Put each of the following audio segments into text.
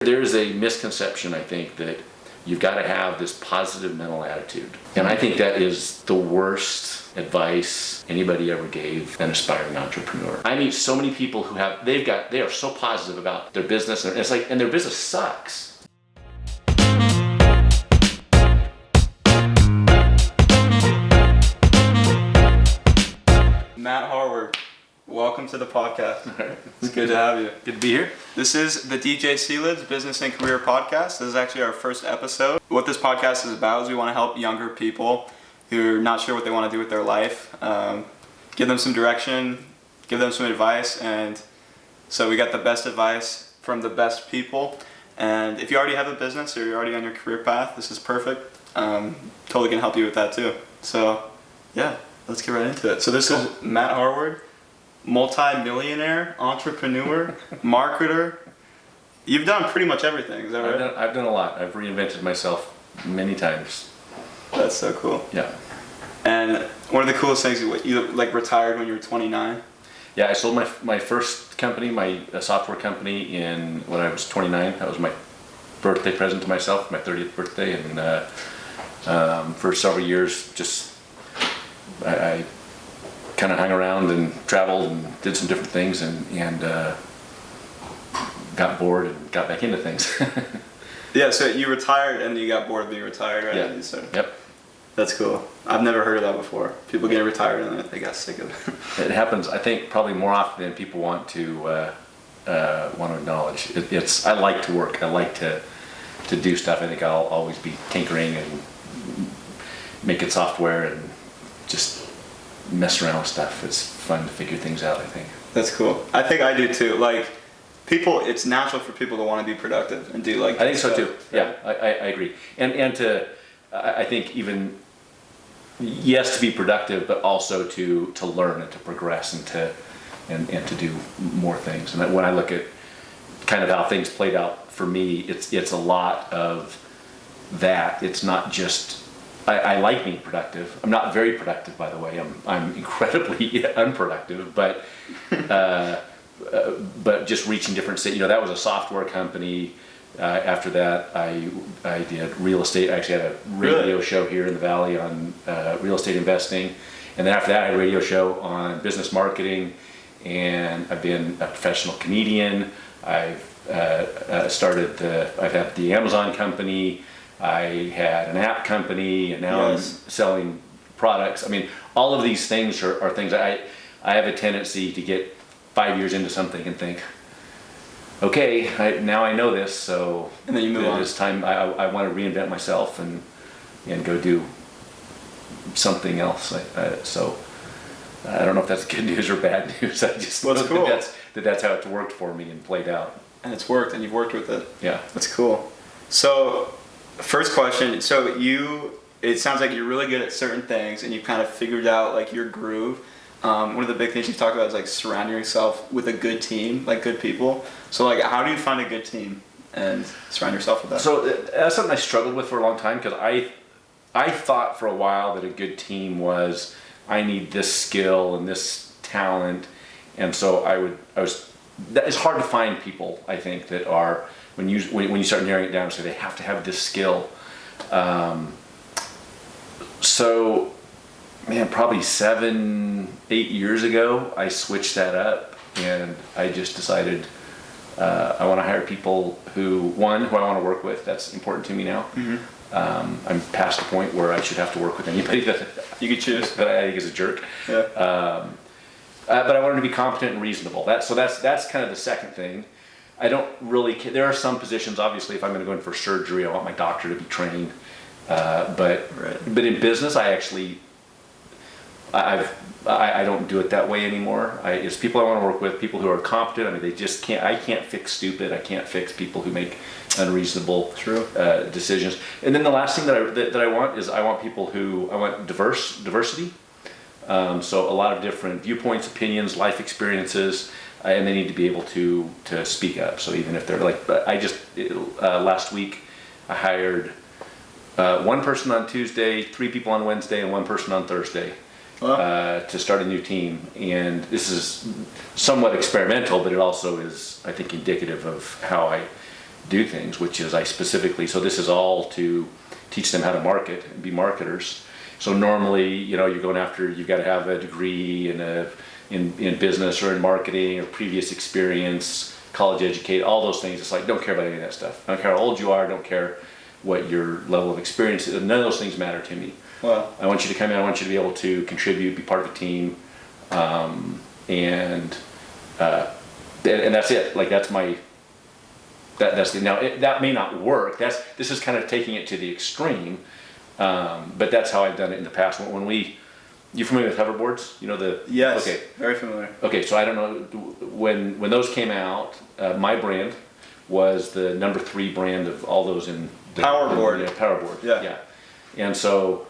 There's a misconception, I think, that you've got to have this positive mental attitude. And I think that is the worst advice anybody ever gave an aspiring entrepreneur. I meet so many people who they are so positive about their business, and and their business sucks. Matt Harward, welcome to the podcast. It's good to have you. Good to be here. This is the DJ Seelids Business and Career Podcast. This is actually our first episode. What this podcast is about is we want to help younger people who are not sure what they want to do with their life, give them some direction, give them some advice, and so we got the best advice from the best people. And if you already have a business or you're already on your career path, this is perfect. Totally can help you with that too. So yeah, let's get right into it. So this is Matt Harward, multi-millionaire, entrepreneur, marketer. You've done pretty much everything, is that right? I've done a lot. I've reinvented myself many times. That's so cool. Yeah. And one of the coolest things, you like retired when you were 29? Yeah, I sold my first company, my software company, when I was 29. That was my birthday present to myself, my 30th birthday, and for several years, I kind of hung around and traveled and did some different things, and got bored and got back into things. Yeah, so you retired and you got bored of being retired, right? Yeah. Yep. That's cool. I've never heard of that before. People get retired and they got sick of it. It happens, I think, probably more often than people want to acknowledge. I like to work. I like to do stuff. I think I'll always be tinkering and making software and just mess around with stuff. It's fun to figure things out, I think. That's cool. I think I do too. Like, it's natural for people to want to be productive and do like. I think so too. Yeah, I agree. And I think even, yes, to be productive, but also to learn and to progress and to do more things. And when I look at kind of how things played out for me, it's a lot of that. It's not just. I like being productive. I'm not very productive, by the way. I'm incredibly unproductive, but just reaching different states. That was a software company. After that, I did real estate. I actually had a radio show here in the Valley on real estate investing, and then after that, I had a radio show on business marketing. And I've been a professional comedian. I've had the Amazon company. I had an app company, and now I'm selling products. I mean, all of these things are things I have a tendency to get 5 years into something and think, okay, now I know this, so and then you move on. It's time. I want to reinvent myself and go do something else. So I don't know if that's good news or bad news. I just know cool. that's how it worked for me and played out. And it's worked, and you've worked with it. Yeah, that's cool. So, first question. So it sounds like you're really good at certain things, and you've kind of figured out like your groove. One of the big things you talk about is like surrounding yourself with a good team, like good people. So like, how do you find a good team and surround yourself with that? So that's something I struggled with for a long time, because I thought for a while that a good team was, I need this skill and this talent, and so it's hard to find people, I think, that are, when you start narrowing it down, so they have to have this skill. So, man, probably 7-8 years ago, I switched that up, and I just decided I want to hire people who I want to work with. That's important to me now. Mm-hmm. I'm past the point where I should have to work with anybody that you could choose that I think is a jerk. Yeah. But I wanted to be competent and reasonable. That's kind of the second thing. I don't really care. There are some positions, obviously, if I'm going to go in for surgery, I want my doctor to be trained. But in business, I don't do it that way anymore. It's people I want to work with, people who are competent. I mean, they just can't. I can't fix stupid. I can't fix people who make unreasonable decisions. And then the last thing that I want is I want diversity. So a lot of different viewpoints, opinions, life experiences, and they need to be able to speak up. So even if they're like, last week I hired one person on Tuesday, 3 people on Wednesday, and 1 person on Thursday. To start a new team. And this is somewhat experimental, but it also is, I think, indicative of how I do things, which is so this is all to teach them how to market and be marketers. So normally, you're going after, you've got to have a degree in business or in marketing or previous experience, college educated, all those things. It's like, don't care about any of that stuff. I don't care how old you are, don't care what your level of experience is. None of those things matter to me. Wow. I want you to come in, I want you to be able to contribute, be part of a team, and that's it. Like that's that may not work. This is kind of taking it to the extreme, but that's how I've done it in the past. You familiar with hoverboards? Yes. Okay. Very familiar. Okay, so I don't know when those came out. My brand was the number 3 brand of all those in the Powerboard. Powerboard. Yeah. And so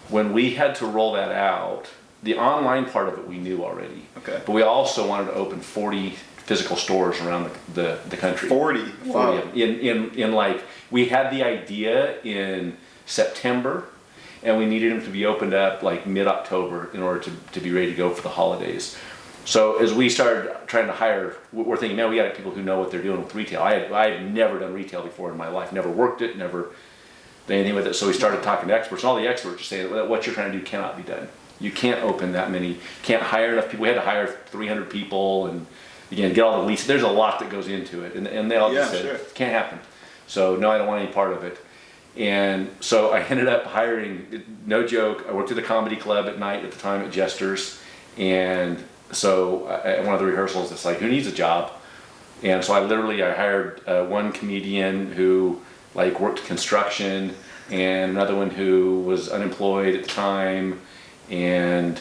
when we had to roll that out, the online part of it we knew already. Okay. But we also wanted to open 40 physical stores around the country. 40. Wow. 40 in like, we had the idea in September, and we needed them to be opened up like mid-October in order to be ready to go for the holidays. So as we started trying to hire, we're thinking, man, we got people who know what they're doing with retail. I had never done retail before in my life, never worked it, never done anything with it. So we started talking to experts, and all the experts are saying that what you're trying to do cannot be done. You can't open that many, can't hire enough people. We had to hire 300 people, and again, get all the leases. There's a lot that goes into it, and they all just said, sure. It can't happen. So no, I don't want any part of it. And so I ended up hiring, no joke, I worked at a comedy club at night at the time at Jester's, and so at one of the rehearsals, it's like, who needs a job? And so I hired one comedian who like worked construction, and another one who was unemployed at the time, and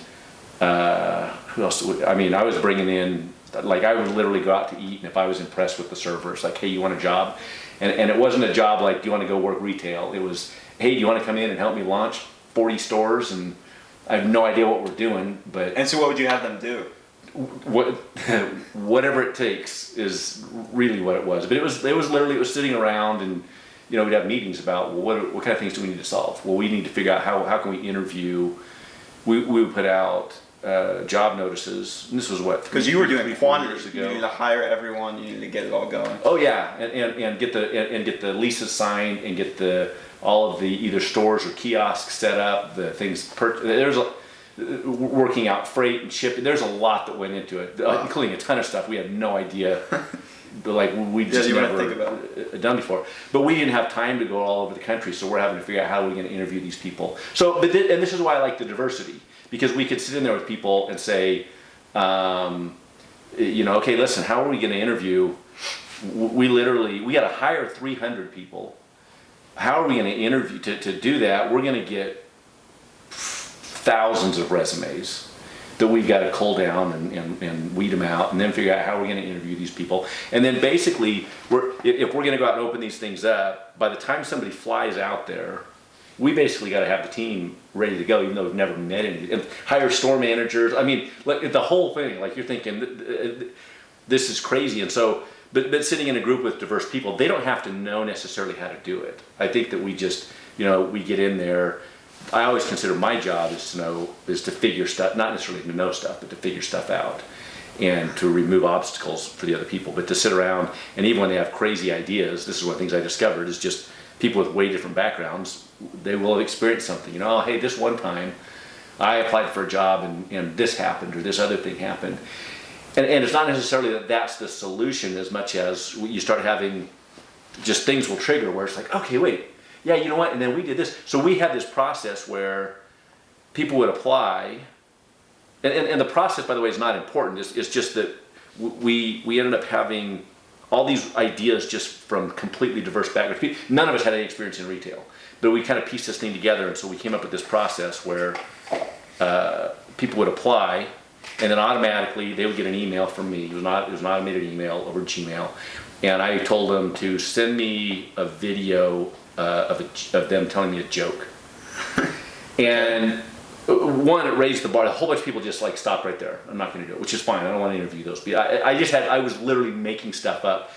who else? I mean, I was bringing in, like I would literally go out to eat, and if I was impressed with the server, it's like, hey, you want a job? And it wasn't a job like, do you want to go work retail? It was, hey, do you want to come in and help me launch 40 stores? And I have no idea what we're doing, but... And so what would you have them do? Whatever it takes is really what it was. But it was sitting around, and we'd have meetings about, well, what kind of things do we need to solve? Well, we need to figure out how can we interview. We would put out job notices, and this was what, because you were doing quantity. Years ago. You needed to hire everyone. You needed to get it all going. Oh yeah, and get the leases signed, and get all of the either stores or kiosks set up. The things there's working out freight and shipping. There's a lot that went into it, including a ton of stuff we had no idea. Like we just never done before. But we didn't have time to go all over the country, so we're having to figure out how we're going to interview these people. So, and this is why I like the diversity, because we could sit in there with people and say, okay, listen, how are we going to interview? We got to hire 300 people. How are we going to interview? To do that, we're going to get thousands of resumes that we've got to cull down and weed them out, and then figure out how we're going to interview these people. And then basically, if we're going to go out and open these things up, by the time somebody flies out there, we basically got to have the team ready to go, even though we've never met any. And hire store managers. I mean, like the whole thing. Like you're thinking, this is crazy. And so, but sitting in a group with diverse people, they don't have to know necessarily how to do it. I think that we just, we get in there. I always consider my job is to figure stuff, not necessarily to know stuff, but to figure stuff out and to remove obstacles for the other people. But to sit around, and even when they have crazy ideas, this is one of the things I discovered, is just people with way different backgrounds, they will have experienced something. Oh, hey, this one time I applied for a job and this happened, or this other thing happened. And it's not necessarily that that's the solution as much as you start having just things will trigger where it's like, okay, wait. Yeah, you know what? And then we did this. So we had this process where people would apply, and the process, by the way, is not important. It's just that we ended up having all these ideas just from completely diverse backgrounds. None of us had any experience in retail, but we kind of pieced this thing together, and so we came up with this process where people would apply, and then automatically they would get an email from me. It was an automated email over Gmail, and I told them to send me a video of them telling me a joke. And one, it raised the bar. A whole bunch of people just like stopped right there. I'm not going to do it, which is fine. I don't want to interview those people. I was literally making stuff up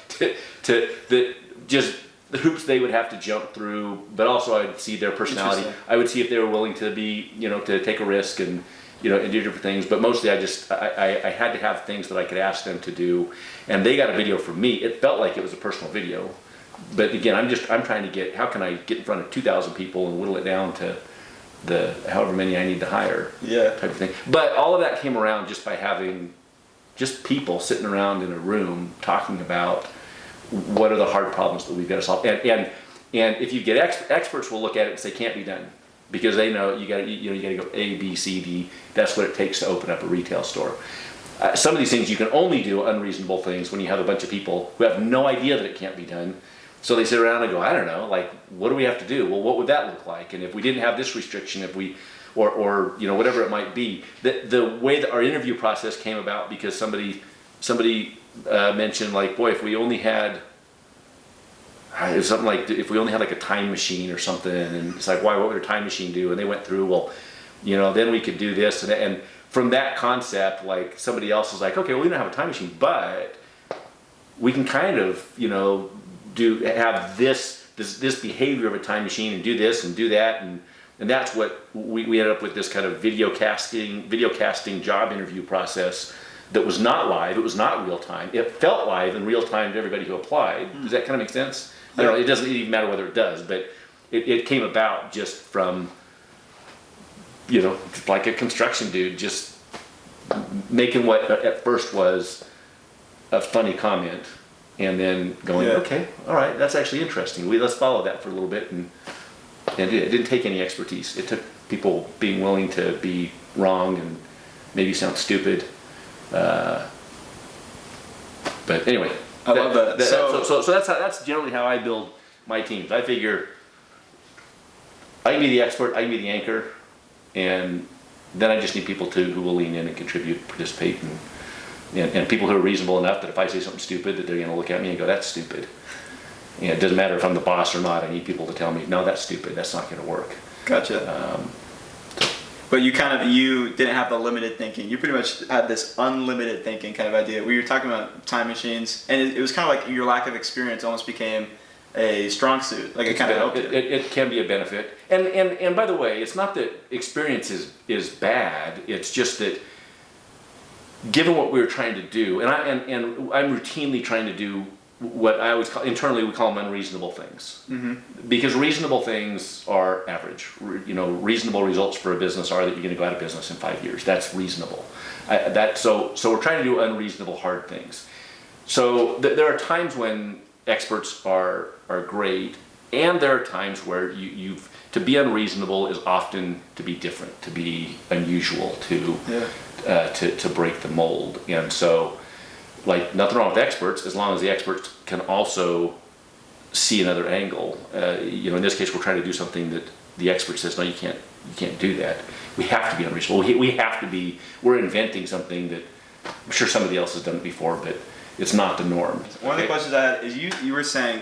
just the hoops they would have to jump through, but also I'd see their personality. I would see if they were willing to be, to take a risk and and do different things. But mostly I had to have things that I could ask them to do, and they got a video from me. It felt like it was a personal video, but again, I'm trying to how can I get in front of 2,000 people and whittle it down to the however many I need to hire, type of thing. But all of that came around just by having just people sitting around in a room talking about what are the hard problems that we've got to solve. And if you get experts will look at it and say can't be done, because they know you got to go A, B, C, D. That's what it takes to open up a retail store. Some of these things you can only do unreasonable things when you have a bunch of people who have no idea that it can't be done. So they sit around and go, I don't know, like, what do we have to do? Well, what would that look like? And if we didn't have this restriction, or whatever it might be. The way that our interview process came about, because somebody mentioned, like, boy, if we only had, it was something like, if we only had like a time machine or something, and it's like, why, what would a time machine do? And they went through, well, then we could do this, and from that concept, like, somebody else was like, okay, well, we don't have a time machine, but we can kind of, have this behavior of a time machine and do this and do that, and that's what we ended up with, this kind of video casting job interview process that was not live. It was not real time. It felt live and real time to everybody who applied. Does that kind of make sense? I don't know. It doesn't even matter whether it does, but it came about just from, like a construction dude just making what at first was a funny comment, and then going, okay, all right, that's actually interesting. Let's follow that for a little bit, and it didn't take any expertise. It took people being willing to be wrong and maybe sound stupid. But anyway, I love that. So that's generally how I build my teams. I figure I can be the expert, I can be the anchor, and then I just need people who will lean in and contribute, participate, and people who are reasonable enough that if I say something stupid, that they're going to look at me and go, "That's stupid." It doesn't matter if I'm the boss or not. I need people to tell me, "No, that's stupid. That's not going to work." Gotcha. But you didn't have the limited thinking. You pretty much had this unlimited thinking kind of idea. We were talking about time machines, and it was kind of like your lack of experience almost became a strong suit. Like it kind of helped you. It can be a benefit. And by the way, it's not that experience is bad. It's just that given what we were trying to do, and I'm routinely trying to do what I always call, internally we call them unreasonable things. Mm-hmm. Because reasonable things are average. Reasonable results for a business are that you're going to go out of business in 5 years. That's reasonable. So we're trying to do unreasonable hard things. So there are times when experts are great, and there are times where to be unreasonable is often to be different, to be unusual, to break the mold. And so, like, nothing wrong with experts as long as the experts can also see another angle. In this case, we're trying to do something that the expert says, no, you can't do that. We have to be unreasonable. We're inventing something that I'm sure somebody else has done it before, but it's not the norm. One of the questions I had is you were saying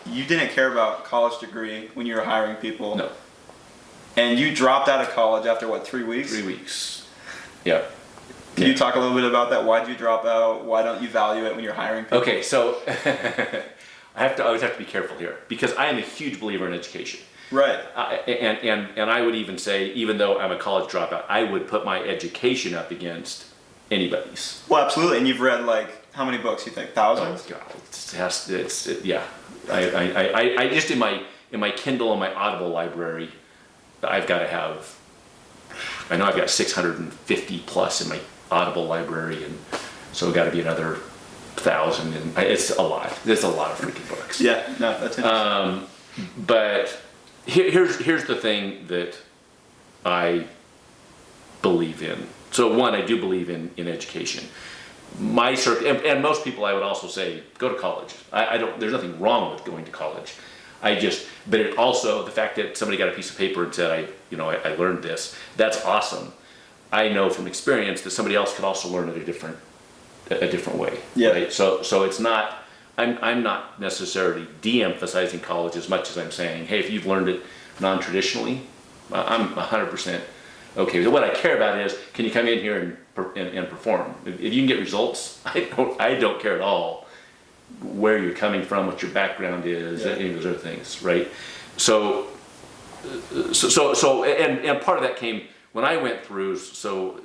you didn't care about college degree when you were hiring people. No. And you dropped out of college after what, 3 weeks? 3 weeks. Yeah. Can you talk a little bit about that? Why did you drop out? Why don't you value it when you're hiring people? Okay, so I always have to be careful here, because I am a huge believer in education. Right. And I would even say, even though I'm a college dropout, I would put my education up against anybody's. Well, absolutely. And you've read, like, how many books you think? Thousands? Oh God, yeah. I just in my Kindle and my Audible library, I've got to have. I know I've got 650 plus in my Audible library, and so got to be another 1,000, and it's a lot. There's a lot of freaking books. Yeah, no, that's interesting. But here's the thing that I believe in. So one, I do believe in education. My circle, and most people, I would also say, go to college. I don't. There's nothing wrong with going to college. But it also, the fact that somebody got a piece of paper and said, I learned this, that's awesome. I know from experience that somebody else could also learn it a different way. Yeah. Right? So it's not, I'm not necessarily de-emphasizing college as much as I'm saying, hey, if you've learned it non-traditionally, I'm 100% okay. What I care about is, can you come in here and perform? If you can get results, I don't care at all where you're coming from, what your background is, any of those other things, right? So part of that came when I went through, so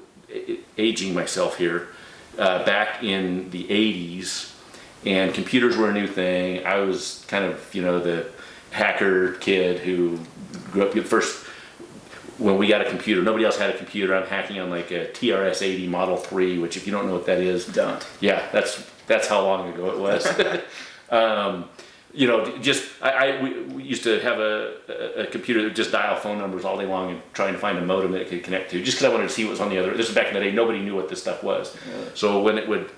aging myself here, back in the 80s, and computers were a new thing. I was kind of, the hacker kid who grew up first. When we got a computer, nobody else had a computer. I'm hacking on like a TRS-80 Model 3, which if you don't know what that is, Don't. Yeah, that's how long ago it was. We used to have a computer that would just dial phone numbers all day long and trying to find a modem that it could connect to, just because I wanted to see what was on the other. This was back in the day, nobody knew what this stuff was. Yeah. So when it would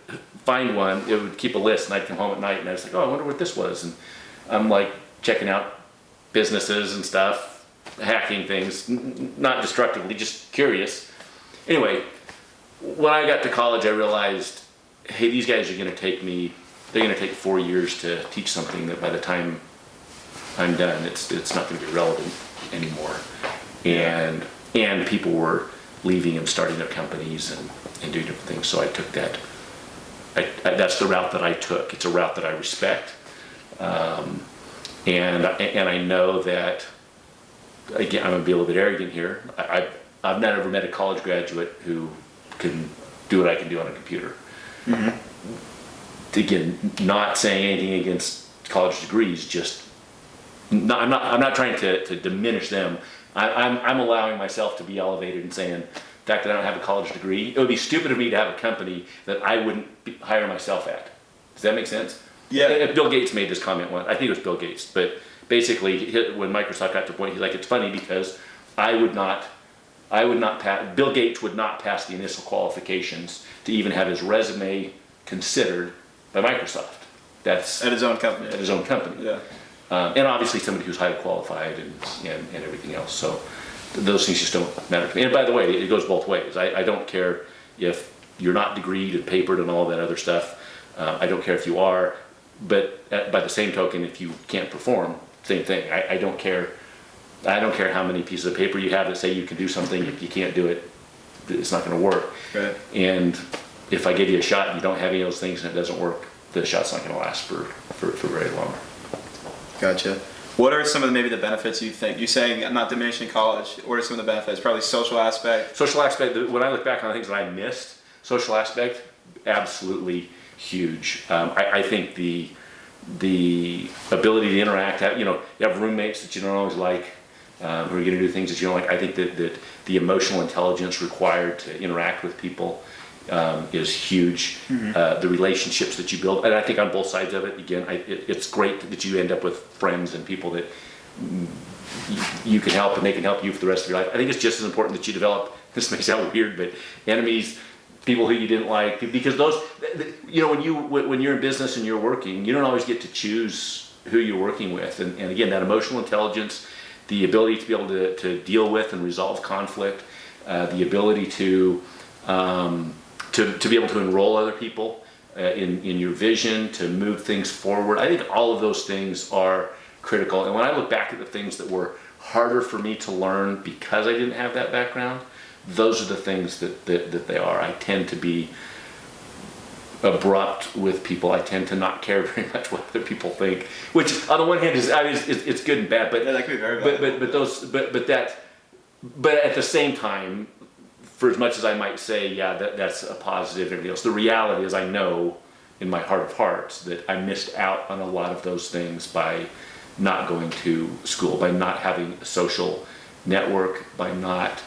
find one, it would keep a list, and I'd come home at night and I was like, oh, I wonder what this was. And I'm like checking out businesses and stuff, hacking things, not destructively, just curious. Anyway, when I got to college, I realized, hey, these guys are going to take 4 years to teach something that by the time I'm done, it's not going to be relevant anymore. And people were leaving and starting their companies and doing different things. So I took that. That's the route that I took. It's a route that I respect. And I know that, again, I'm going to be a little bit arrogant here. I've not ever met a college graduate who can do what I can do on a computer. Mm-hmm. Again, not saying anything against college degrees, just I'm not trying to diminish them. I'm allowing myself to be elevated and saying, the fact that I don't have a college degree, it would be stupid of me to have a company that I wouldn't hire myself at. Does that make sense? Yeah. Bill Gates made this comment once. I think it was Bill Gates, but basically, when Microsoft got to the point, he's like, it's funny because Bill Gates would not pass the initial qualifications to even have his resume considered by Microsoft. That's at his own company. At his own company. Yeah. And obviously somebody who's highly qualified and everything else. So those things just don't matter to me. And by the way, it goes both ways. I don't care if you're not degreed and papered and all that other stuff. I don't care if you are. But by the same token, if you can't perform, same thing. I don't care. I don't care how many pieces of paper you have that say you can do something. If you can't do it, it's not going to work. Right. And if I give you a shot and you don't have any of those things and it doesn't work, the shot's not going to last for very long. Gotcha. What are some of maybe the benefits you think? You're saying I'm not diminishing college. What are some of the benefits? Probably social aspect. Social aspect. When I look back on the things that I missed, social aspect, absolutely huge. I think the ability to interact. You have roommates that you don't always like, who are going to do things that you don't like. I think that the emotional intelligence required to interact with people is huge. Mm-hmm. The relationships that you build, and I think on both sides of it, again, it's great that you end up with friends and people that you can help and they can help you for the rest of your life. I think it's just as important that you develop, this may sound weird, but enemies, people who you didn't like, because those, when you're in business and you're working, you don't always get to choose who you're working with. And again, that emotional intelligence, the ability to be able to deal with and resolve conflict, the ability to be able to enroll other people in your vision, to move things forward. I think all of those things are critical. And when I look back at the things that were harder for me to learn because I didn't have that background, those are the things that they are. I tend to be abrupt with people. I tend to not care very much what other people think, which on the one hand it's good and bad, but yeah, that could be very bad. But at the same time, for as much as I might say, yeah, that's a positive and everything else, the reality is I know in my heart of hearts that I missed out on a lot of those things by not going to school, by not having a social network, by not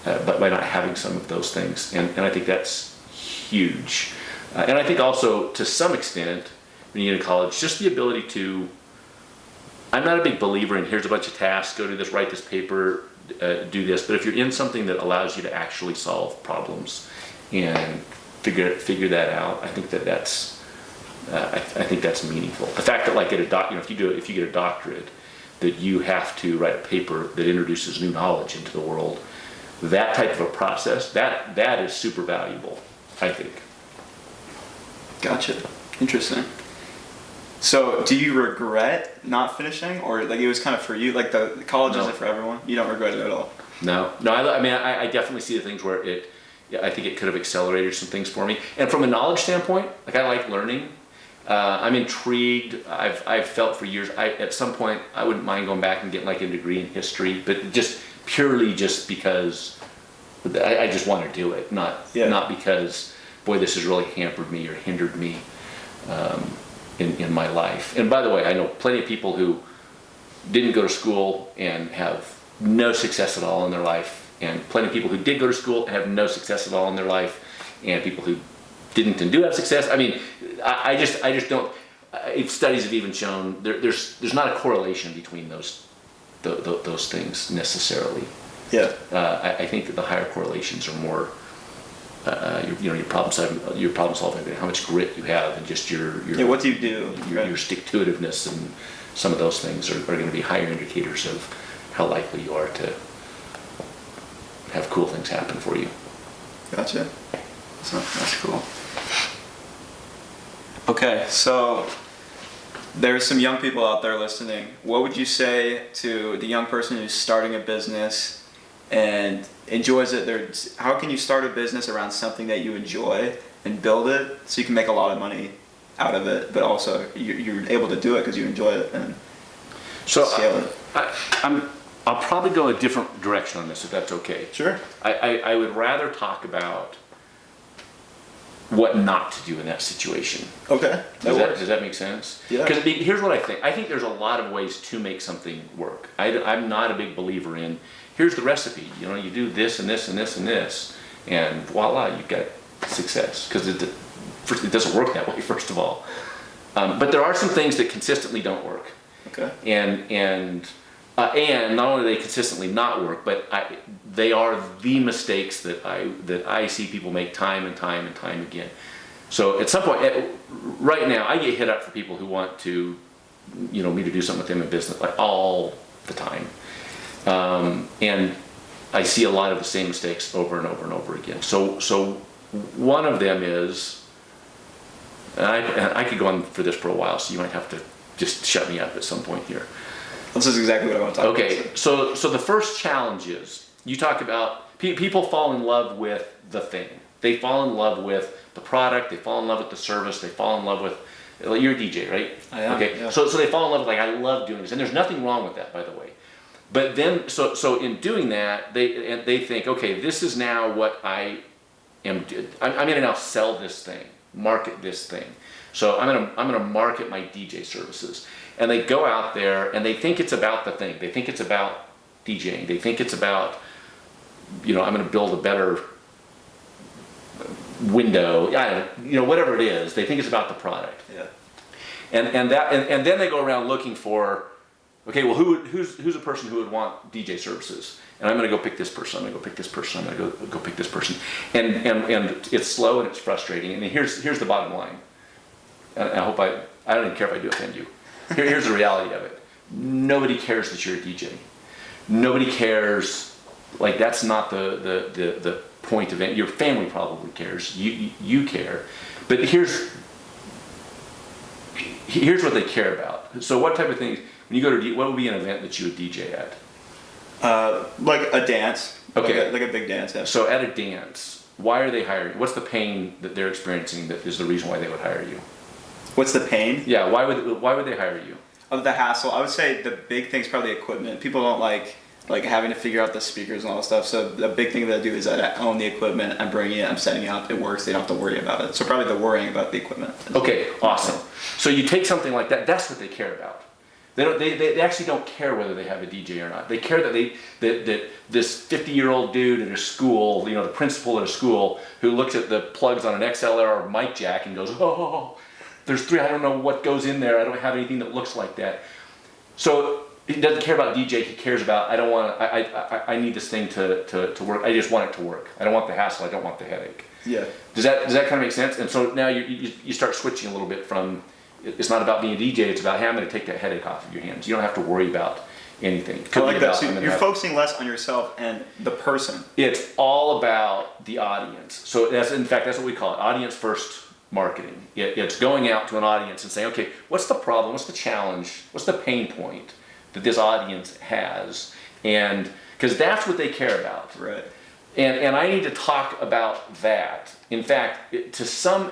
having some of those things, and I think that's huge. And I think also to some extent when you get to college, just the ability to, I'm not a big believer in here's a bunch of tasks, go do this, write this paper, do this, but if you're in something that allows you to actually solve problems and figure that out, I think that's meaningful. The fact that like if you get a doctorate, that you have to write a paper that introduces new knowledge into the world, that type of a process, that is super valuable, I think. Gotcha. Interesting. So, do you regret not finishing, or like it was kind of for you? Like the college isn't for everyone. You don't regret it at all. No. I definitely see the things where I think it could have accelerated some things for me. And from a knowledge standpoint, like I like learning. I'm intrigued. I've felt for years. At some point I wouldn't mind going back and getting like a degree in history, but just purely just because I just want to do it, not because, boy, this has really hampered me or hindered me in my life. And by the way, I know plenty of people who didn't go to school and have no success at all in their life, and plenty of people who did go to school and have no success at all in their life, and people who didn't and do have success. I mean, I just don't. Studies have even shown there's not a correlation between those things necessarily. Yeah. I think that the higher correlations are more, your problem solving, how much grit you have, and just your what do you do? Your stick-to-itiveness, and some of those things are going to be higher indicators of how likely you are to have cool things happen for you. Gotcha. That's cool. Okay, so there's some young people out there listening. What would you say to the young person who's starting a business and enjoys it? How can you start a business around something that you enjoy and build it so you can make a lot of money out of it, but also you're able to do it because you enjoy it and scale it? I'll probably go a different direction on this, if that's okay. Sure. I would rather talk about what not to do in that situation. Okay. Does that make sense? Yeah. Because here's what I think. I think there's a lot of ways to make something work. I'm not a big believer in, here's the recipe. You do this and this and this and this, and voila, you've got success. Because it doesn't work that way, first of all. But there are some things that consistently don't work. Okay. And not only do they consistently not work, but they are the mistakes that I see people make time and time and time again. So at some point, right now, I get hit up for people who want to, me to do something with them in business, like all the time. And I see a lot of the same mistakes over and over and over again. So one of them is, and I could go on for this for a while, so you might have to just shut me up at some point here. This is exactly what I want to talk about. Okay, so the first challenge is, you talk about, people fall in love with the thing. They fall in love with the product, they fall in love with the service, they fall in love with, you're a DJ, right? I am. Okay, yeah. so they fall in love with, I love doing this, and there's nothing wrong with that, by the way. But then, so in doing that, they think, okay, this is now what I'm going to now sell this thing, market this thing. So I'm gonna market my DJ services. And they go out there and they think it's about the thing. They think it's about DJing. They think it's about, I'm going to build a better window. Whatever it is. They think it's about the product. Yeah. And then they go around looking for, okay, well, who's a person who would want DJ services? And I'm going to go pick this person. I'm going to go pick this person. I'm going to go pick this person. And it's slow and it's frustrating. And here's the bottom line. And I hope I don't even care if I do offend you. Here's the reality of it. Nobody cares that you're a DJ. Nobody cares. Like, that's not the point of it. Your family probably cares. You care. But here's what they care about. So what type of things, when you go to, what would be an event that you would DJ at? Like a dance. Okay. Like a big dance. Yeah. So at a dance, why are they hiring? What's the pain that they're experiencing that is the reason why they would hire you? What's the pain? Yeah, why would they hire you? Of the hassle, I would say the big thing is probably equipment. People don't like having to figure out the speakers and all that stuff. So the big thing that I do is that I own the equipment. I'm bringing it. I'm setting it up. It works. They don't have to worry about it. So probably the worrying about the equipment. Okay, awesome. So you take something like that. That's what they care about. They actually don't care whether they have a DJ or not. They care that this 50-year-old dude at a school, the principal at a school, who looks at the plugs on an XLR mic jack and goes, oh. There's 3, I don't know what goes in there. I don't have anything that looks like that. So he doesn't care about DJ. He cares about, I need this thing to work. I just want it to work. I don't want the hassle. I don't want the headache. Yeah. Does that kind of make sense? And so now you start switching a little bit from, it's not about being a DJ. It's about, hey, I'm going to take that headache off of your hands. You don't have to worry about anything. I like that. So you're focusing less on yourself and the person. It's all about the audience. So that's what we call it. Audience first marketing. It's going out to an audience and saying, okay, what's the problem? What's the challenge? What's the pain point that this audience has? And because that's what they care about. Right. And I need to talk about that. In fact, to some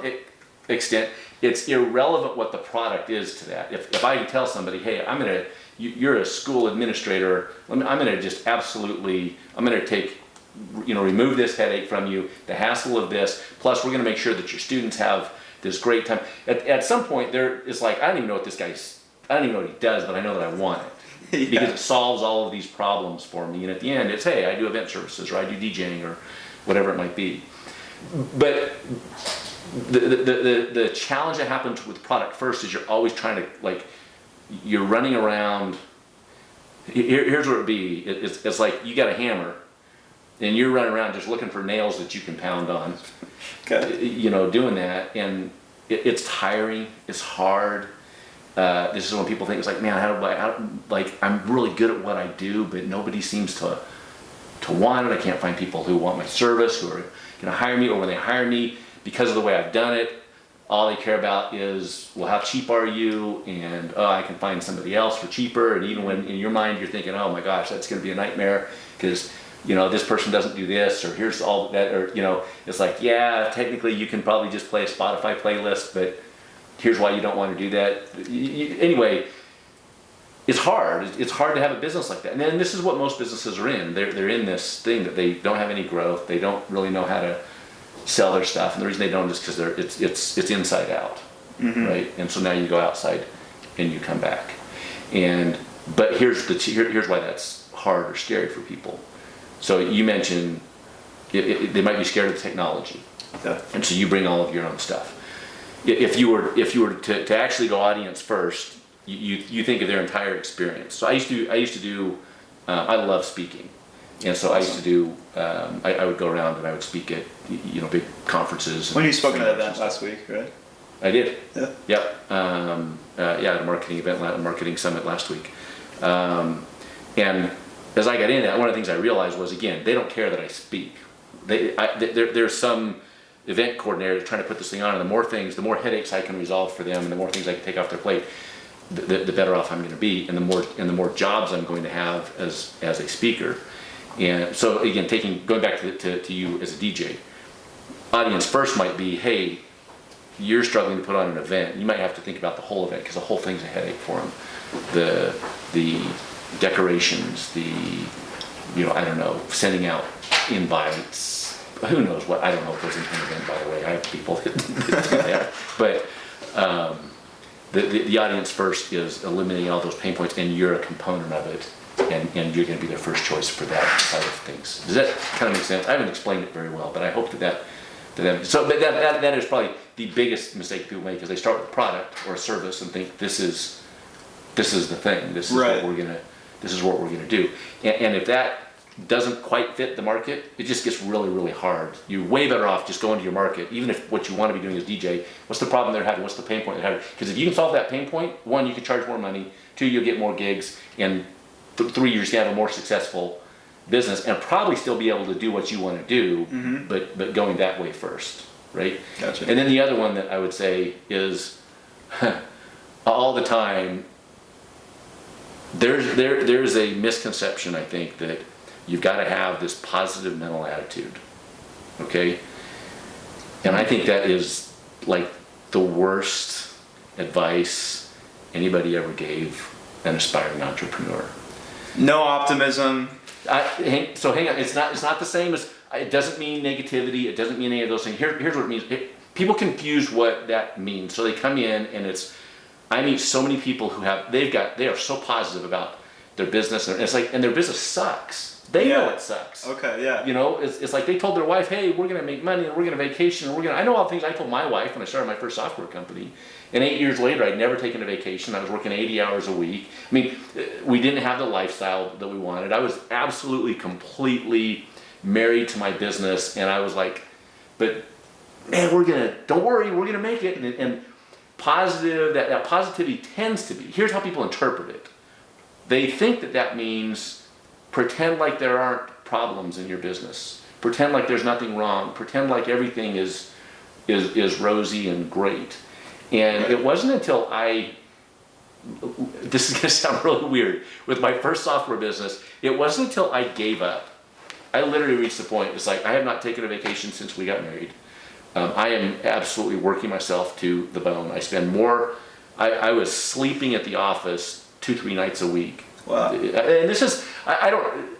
extent, it's irrelevant what the product is to that. If I can tell somebody, hey, you're a school administrator, I'm gonna just absolutely, I'm gonna take, remove this headache from you, the hassle of this, plus we're gonna make sure that your students have this great time. At some point it's like, I don't even know what he does, but I know that I want it. Yeah. Because it solves all of these problems for me. And at the end, it's, hey, I do event services, or I do DJing, or whatever it might be. But the challenge that happens with product first is you're always trying to, you're running around. Here's what it'd be. It's like you got a hammer, and you're running around just looking for nails that you can pound on. Okay. Doing that, and it's tiring. It's hard. This is when people think it's like, man, I'm really good at what I do, but nobody seems to want it. I can't find people who want my service, who are going to hire me, or when they hire me, because of the way I've done it, all they care about is, well, how cheap are you? And I can find somebody else for cheaper. And even when in your mind you're thinking, oh my gosh, that's going to be a nightmare because this person doesn't do this, or here's all that, or it's like, yeah, technically you can probably just play a Spotify playlist, but here's why you don't want to do that. Anyway, it's hard. It's hard to have a business like that. And then this is what most businesses are in. They're in this thing that they don't have any growth. They don't really know how to sell their stuff. And the reason they don't is because it's inside out, right? And so now you go outside and you come back. But here's why that's hard or scary for people. So you mentioned they might be scared of the technology, and so you bring all of your own stuff. If you were to actually go audience first, you think of their entire experience. So I used to do I love speaking, and so I used to do I would go around and I would speak at big conferences. When you spoke at an event last week, right? I did. Yeah. Yep. At a marketing event, a marketing summit last week, and as I got into that, one of the things I realized was, again, they don't care that I speak. There's some event coordinator trying to put this thing on, and the more headaches I can resolve for them, and the more things I can take off their plate, the better off I'm going to be, and the more jobs I'm going to have as a speaker. And so again, going back to you as a DJ, audience first might be, hey, you're struggling to put on an event. You might have to think about the whole event because the whole thing's a headache for them. The decorations, I don't know, sending out invites, who knows what, I don't know if there's an event, by the way, I have people that do that, but the audience first is eliminating all those pain points, and you're a component of it, and you're going to be their first choice for that side of things. Does that kind of make sense? I haven't explained it very well, but I hope that is probably the biggest mistake people make, is they start with a product or a service and think this is the thing, this is right. what we're gonna do, and if that doesn't quite fit the market, it just gets really, really hard. You're way better off just going to your market, even if what you want to be doing is DJ. What's the problem they're having? What's the pain point they're having? Because if you can solve that pain point, 1, you can charge more money, 2, you'll get more gigs, and 3, you're just gonna have a more successful business and probably still be able to do what you want to do, but going that way first, right? Gotcha. And then the other one that I would say is all the time. There's a misconception, I think, that you've got to have this positive mental attitude, okay? And I think that is like the worst advice anybody ever gave an aspiring entrepreneur. No optimism. So hang on, it's not the same as, it doesn't mean negativity, it doesn't mean any of those things. Here's what it means. People confuse what that means. So they come in and I meet so many people who they are so positive about their business, and it's like, and their business sucks. They know it sucks. Okay, yeah. It's like they told their wife, hey, we're gonna make money and we're gonna vacation and I know all the things I told my wife when I started my first software company. And 8 years later, I'd never taken a vacation. I was working 80 hours a week. I mean, we didn't have the lifestyle that we wanted. I was absolutely, completely married to my business, and I was like, but man, don't worry, we're gonna make it. And positive, that positivity tends to be, here's how people interpret it. They think that means pretend like there aren't problems in your business. Pretend like there's nothing wrong. Pretend like everything is rosy and great. And it wasn't until this is gonna sound really weird, with my first software business, it wasn't until I gave up. I literally reached the point, it's like, I have not taken a vacation since we got married. I am absolutely working myself to the bone. I spend more, I was sleeping at the office 2-3 nights a week. Wow. And this is, I don't,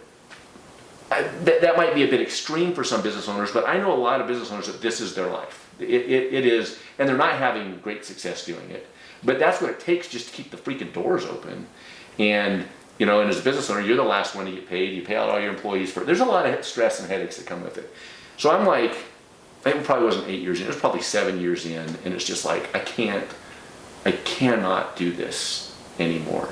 that might be a bit extreme for some business owners, but I know a lot of business owners that this is their life. It is, and they're not having great success doing it. But that's what it takes just to keep the freaking doors open. And, you know, and as a business owner, you're the last one to get paid. You pay out all your employees there's a lot of stress and headaches that come with it. So I'm like, it probably wasn't 8 years in, it was probably 7 years in, and it's just like, I cannot do this anymore.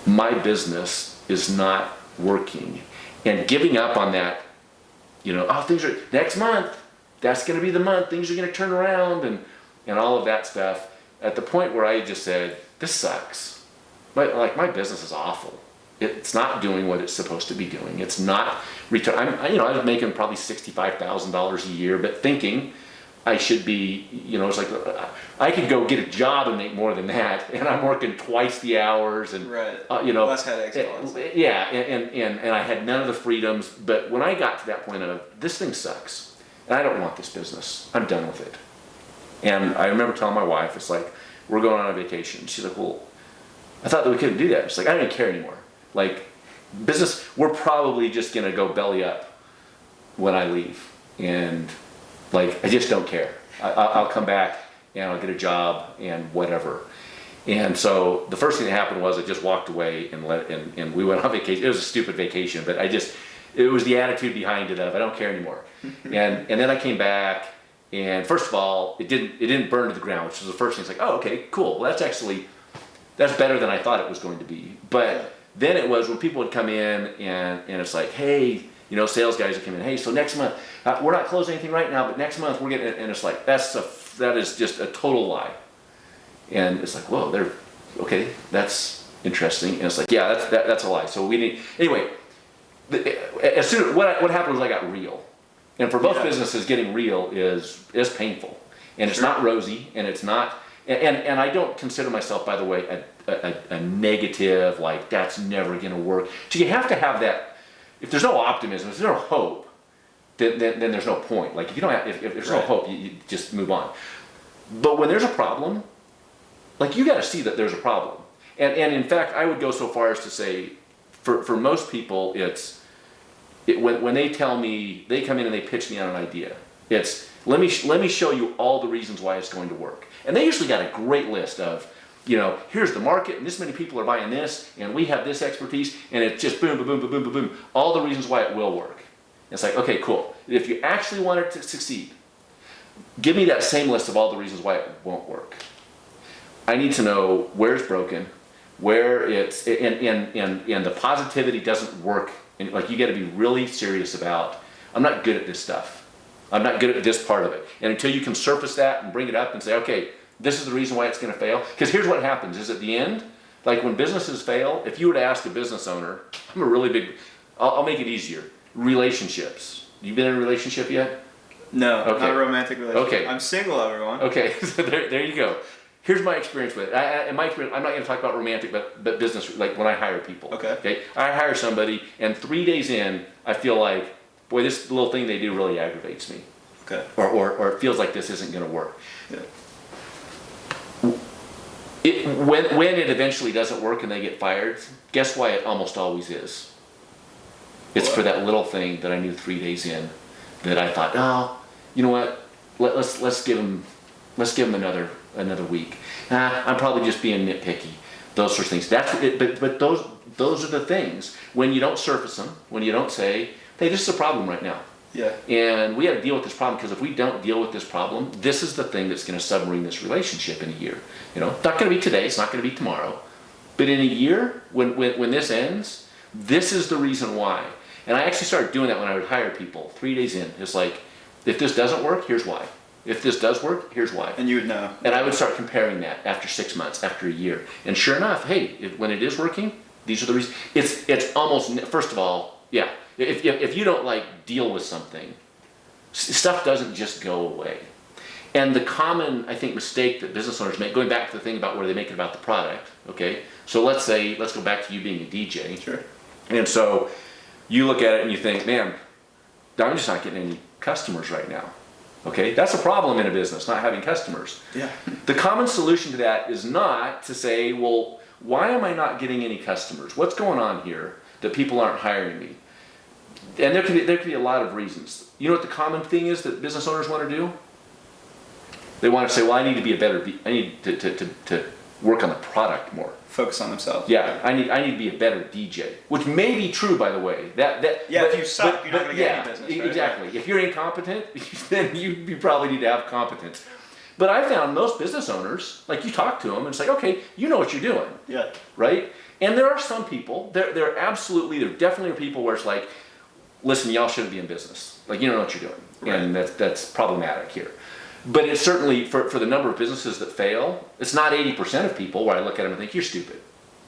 My business is not working. And giving up on that, you know, oh, things are, next month, that's gonna be the month, things are gonna turn around, and all of that stuff, at the point where I just said, this sucks. My business is awful. It's not doing what it's supposed to be doing. It's not I was making probably $65,000 a year, but thinking I should be, you know, it's like I could go get a job and make more than that, and I'm working twice the hours, and Right. you know, Less headaches. yeah, and I had none of the freedoms. But when I got to that point of this thing sucks, and I don't want this business, I'm done with it. And I remember telling my wife, it's like, we're going on a vacation. She's like, well, I thought that we couldn't do that. She's like, I don't even care anymore. Like, business, we're probably just gonna go belly up when I leave. And like, I just don't care. I'll come back and I'll get a job and whatever. And so the first thing that happened was I just walked away and we went on vacation. It was a stupid vacation, but it was the attitude behind it of, I don't care anymore. and then I came back. And first of all, it didn't burn to the ground, which was the first thing. It's like, oh, okay, cool. Well, that's better than I thought it was going to be. But then it was when people would come in and it's like, hey, you know, sales guys would come in, hey, so next month, we're not closing anything right now, but next month we're getting it. And it's like, that is just a total lie. And it's like, whoa, okay, that's interesting. And it's like, yeah, that's a lie. So we didn't, anyway, as soon as, what happened was I got real. And for both businesses, getting real is painful, and it's not rosy, and it's not. And I don't consider myself, by the way, a negative, like that's never going to work. So you have to have that. If there's no optimism, if there's no hope, then there's no point. Like if you don't have, if there's no hope, you just move on. But when there's a problem, like you got to see that there's a problem. And in fact, I would go so far as to say, for most people, when they tell me, they come in and they pitch me on an idea, it's let me show you all the reasons why it's going to work. And they usually got a great list of, you know, here's the market and this many people are buying this and we have this expertise and it's just boom, boom, boom, boom, boom, boom, boom, all the reasons why it will work. It's like, okay, cool. If you actually want it to succeed, give me that same list of all the reasons why it won't work. I need to know where it's broken, where it's, and the positivity doesn't work. And like you got to be really serious about, I'm not good at this stuff. I'm not good at this part of it. And until you can surface that and bring it up and say, okay, this is the reason why it's going to fail. Because here's what happens is at the end, like when businesses fail, if you were to ask a business owner, I'm a really big, I'll make it easier. Relationships. You been in a relationship yet? No, okay. Not a romantic relationship. Okay. I'm single, everyone. Okay, so there you go. Here's my experience with it. In my experience, I'm not going to talk about romantic, but business, like when I hire people. Okay. I hire somebody, and 3 days in, I feel like, boy, this little thing they do really aggravates me. Okay. Or it feels like this isn't going to work. Yeah. When it eventually doesn't work and they get fired, guess why it almost always is? It's for that little thing that I knew 3 days in that I thought, oh, you know what? Let's give them another week. I'm probably just being nitpicky. Those sorts of things. That's it, but those are the things when you don't surface them, when you don't say, hey, this is a problem right now. Yeah. And we got to deal with this problem because if we don't deal with this problem, this is the thing that's going to submarine this relationship in a year. You know, it's not going to be today. It's not going to be tomorrow. But in a year, when this ends, this is the reason why. And I actually started doing that when I would hire people 3 days in. It's like, if this doesn't work, here's why. If this does work, here's why. And you would know. And I would start comparing that after 6 months, after a year. And sure enough, hey, when it is working, these are the reasons. It's almost, first of all, yeah. If you don't like deal with something, stuff doesn't just go away. And the common, I think, mistake that business owners make, going back to the thing about where they make it about the product, okay? So let's go back to you being a DJ. Sure. And so you look at it and you think, man, I'm just not getting any customers right now. Okay, that's a problem in a business, not having customers. Yeah. The common solution to that is not to say, well, why am I not getting any customers? What's going on here that people aren't hiring me? And there could be a lot of reasons. You know what the common thing is that business owners want to do? They want to say, well, I need to be I need to work on the product more. Focus on themselves. Yeah, I need to be a better DJ, which may be true, by the way. If you suck, you're not going to get any business. Right? Exactly. If you're incompetent, then you probably need to have competence. But I found most business owners, like you talk to them, and it's like, okay, you know what you're doing. Yeah. Right? And there are some people, there definitely are people where it's like, listen, y'all shouldn't be in business. Like, you don't know what you're doing. Right. And that's problematic here. But it's certainly, for the number of businesses that fail, it's not 80% of people where I look at them and think, you're stupid.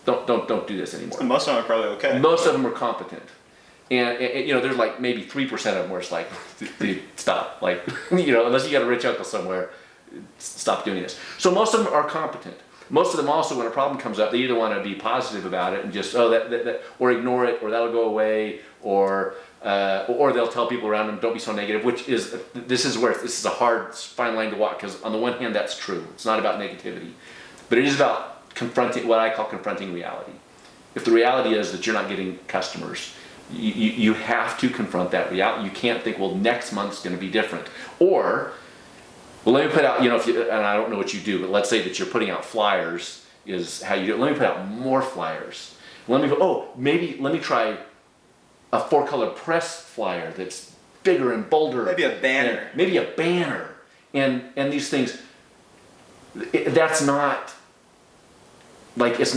Don't do this anymore. And most of them are probably okay. Most of them are competent. And there's like maybe 3% of them where it's like, dude, stop. Like, unless you got a rich uncle somewhere, stop doing this. So most of them are competent. Most of them also, when a problem comes up, they either want to be positive about it and just, or ignore it, or that'll go away, or they'll tell people around them, don't be so negative, this is a hard fine line to walk, because on the one hand, that's true. It's not about negativity, but it is about confronting, what I call confronting reality. If the reality is that you're not getting customers, you have to confront that reality. You can't think, well, next month's going to be different. Or, well, let me put out, and I don't know what you do, but let's say that you're putting out flyers is how you do it. Let me put out more flyers. Let me try a 4-color press flyer that's bigger and bolder. Maybe a banner. And these things, that's not, like, it's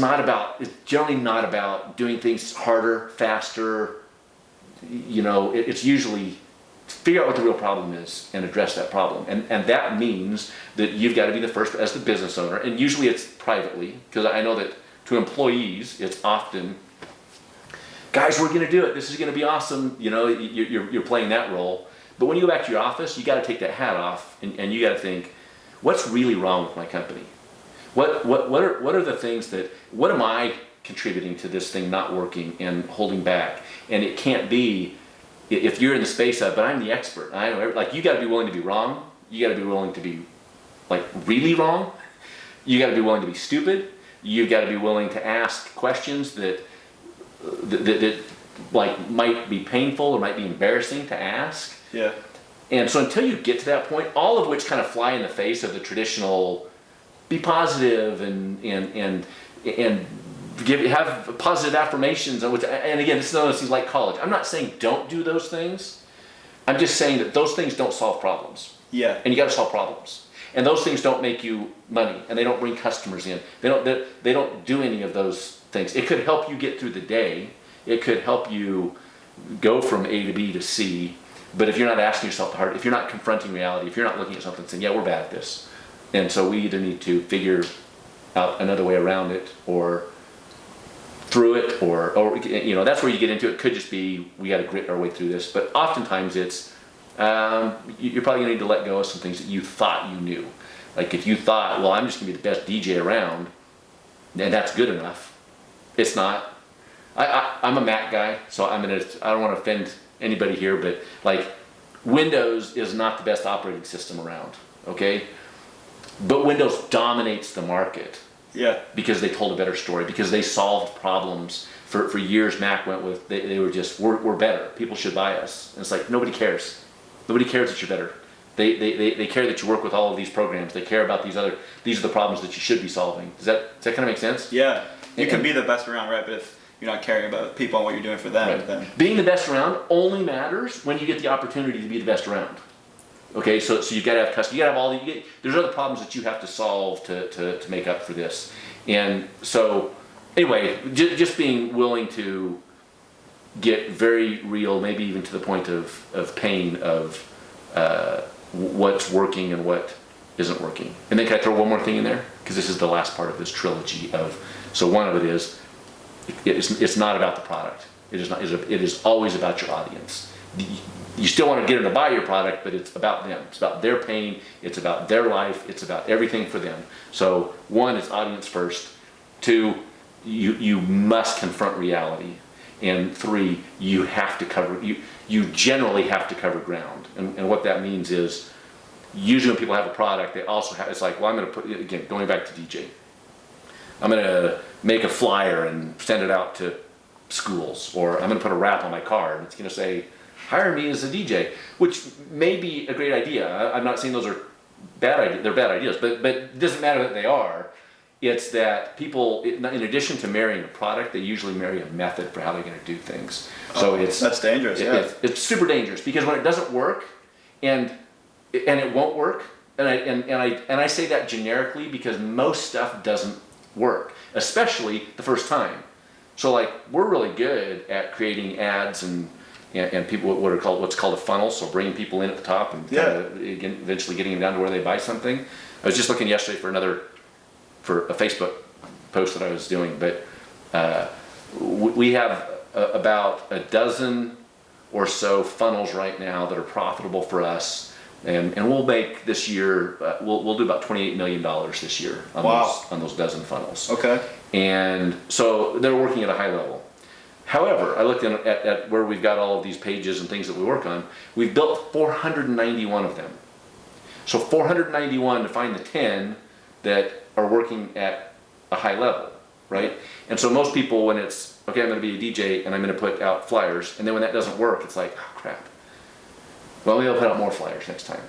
generally not about doing things harder, faster. It's usually figure out what the real problem is and address that problem. And that means that you've got to be the first as the business owner, and usually it's privately, because I know that to employees, it's often, guys, we're going to do it. This is going to be awesome. You're playing that role. But when you go back to your office, you got to take that hat off, and you got to think, what's really wrong with my company? What are the things what am I contributing to this thing not working and holding back? And it can't be, if you're in the space of, but I'm the expert. I know, like, you got to be willing to be wrong. You got to be willing to be, like, really wrong. You got to be willing to be stupid. You got to be willing to ask questions that like might be painful or might be embarrassing to ask. Yeah. And so until you get to that point, all of which kind of fly in the face of the traditional, be positive and have positive affirmations, and again, this is one of those things like college. I'm not saying don't do those things. I'm just saying that those things don't solve problems. Yeah. And you got to solve problems. And those things don't make you money, and they don't bring customers in. They don't do any of those things. It could help you get through the day. It could help you go from A to B to C. But if you're not asking yourself the hard, if you're not confronting reality, if you're not looking at something and saying, yeah, we're bad at this, and so we either need to figure out another way around it, or through it, or that's where you get into it. It could just be, we got to grit our way through this. But oftentimes it's, you're probably gonna need to let go of some things that you thought you knew. Like if you thought, well, I'm just gonna be the best DJ around, and that's good enough. It's not. I'm a Mac guy, so I don't want to offend anybody here, but like, Windows is not the best operating system around, okay? But Windows dominates the market. Yeah. Because they told a better story, because they solved problems. For years, Mac went with, they were just, we're better. People should buy us. And it's like, nobody cares. Nobody cares that you're better. They care that you work with all of these programs. They care about these are the problems that you should be solving. Does that kind of make sense? Yeah. You can be the best around, right? But if you're not caring about people and what you're doing for them, right. Then being the best around only matters when you get the opportunity to be the best around. Okay, so you've got to have customers. You got to have there's other problems that you have to solve to make up for this. And so, anyway, just being willing to get very real, maybe even to the point of pain of what's working and what isn't working. And then can I throw one more thing in there? Because this is the last part of this trilogy of. So one of it is, it's not about the product. It is not. It is always about your audience. You still want to get them to buy your product, but it's about them. It's about their pain. It's about their life. It's about everything for them. So one is audience first. 2, you must confront reality. And 3, you have to cover. You generally have to cover ground. And what that means is, usually when people have a product, they also have, it's like, well, I'm going to put, again, going back to DJ, I'm going to make a flyer and send it out to schools, or I'm going to put a wrap on my car and it's going to say, hire me as a DJ, which may be a great idea. I'm not saying those are bad ideas, they're bad ideas, but it doesn't matter that they are. It's that people, in addition to marrying a product, they usually marry a method for how they're going to do things. So that's dangerous. It's super dangerous, because when it doesn't work, and it won't work, and I say that generically because most stuff doesn't work, especially the first time. So like, we're really good at creating ads and people what's called a funnel, so bringing people in at the top and kind of eventually getting them down to where they buy something. I was just looking yesterday for a Facebook post that I was doing, but we have about a dozen or so funnels right now that are profitable for us, and we'll make this year we'll do about $28 million this year on those dozen funnels. Okay. And so they're working at a high level. However, I looked at where we've got all of these pages and things that we work on. We've built 491 of them. So 491 to find the 10 that are working at a high level, right? And so most people, when it's, okay, I'm going to be a DJ and I'm going to put out flyers, and then when that doesn't work, it's like, oh crap. Well, maybe I'll put out more flyers next time.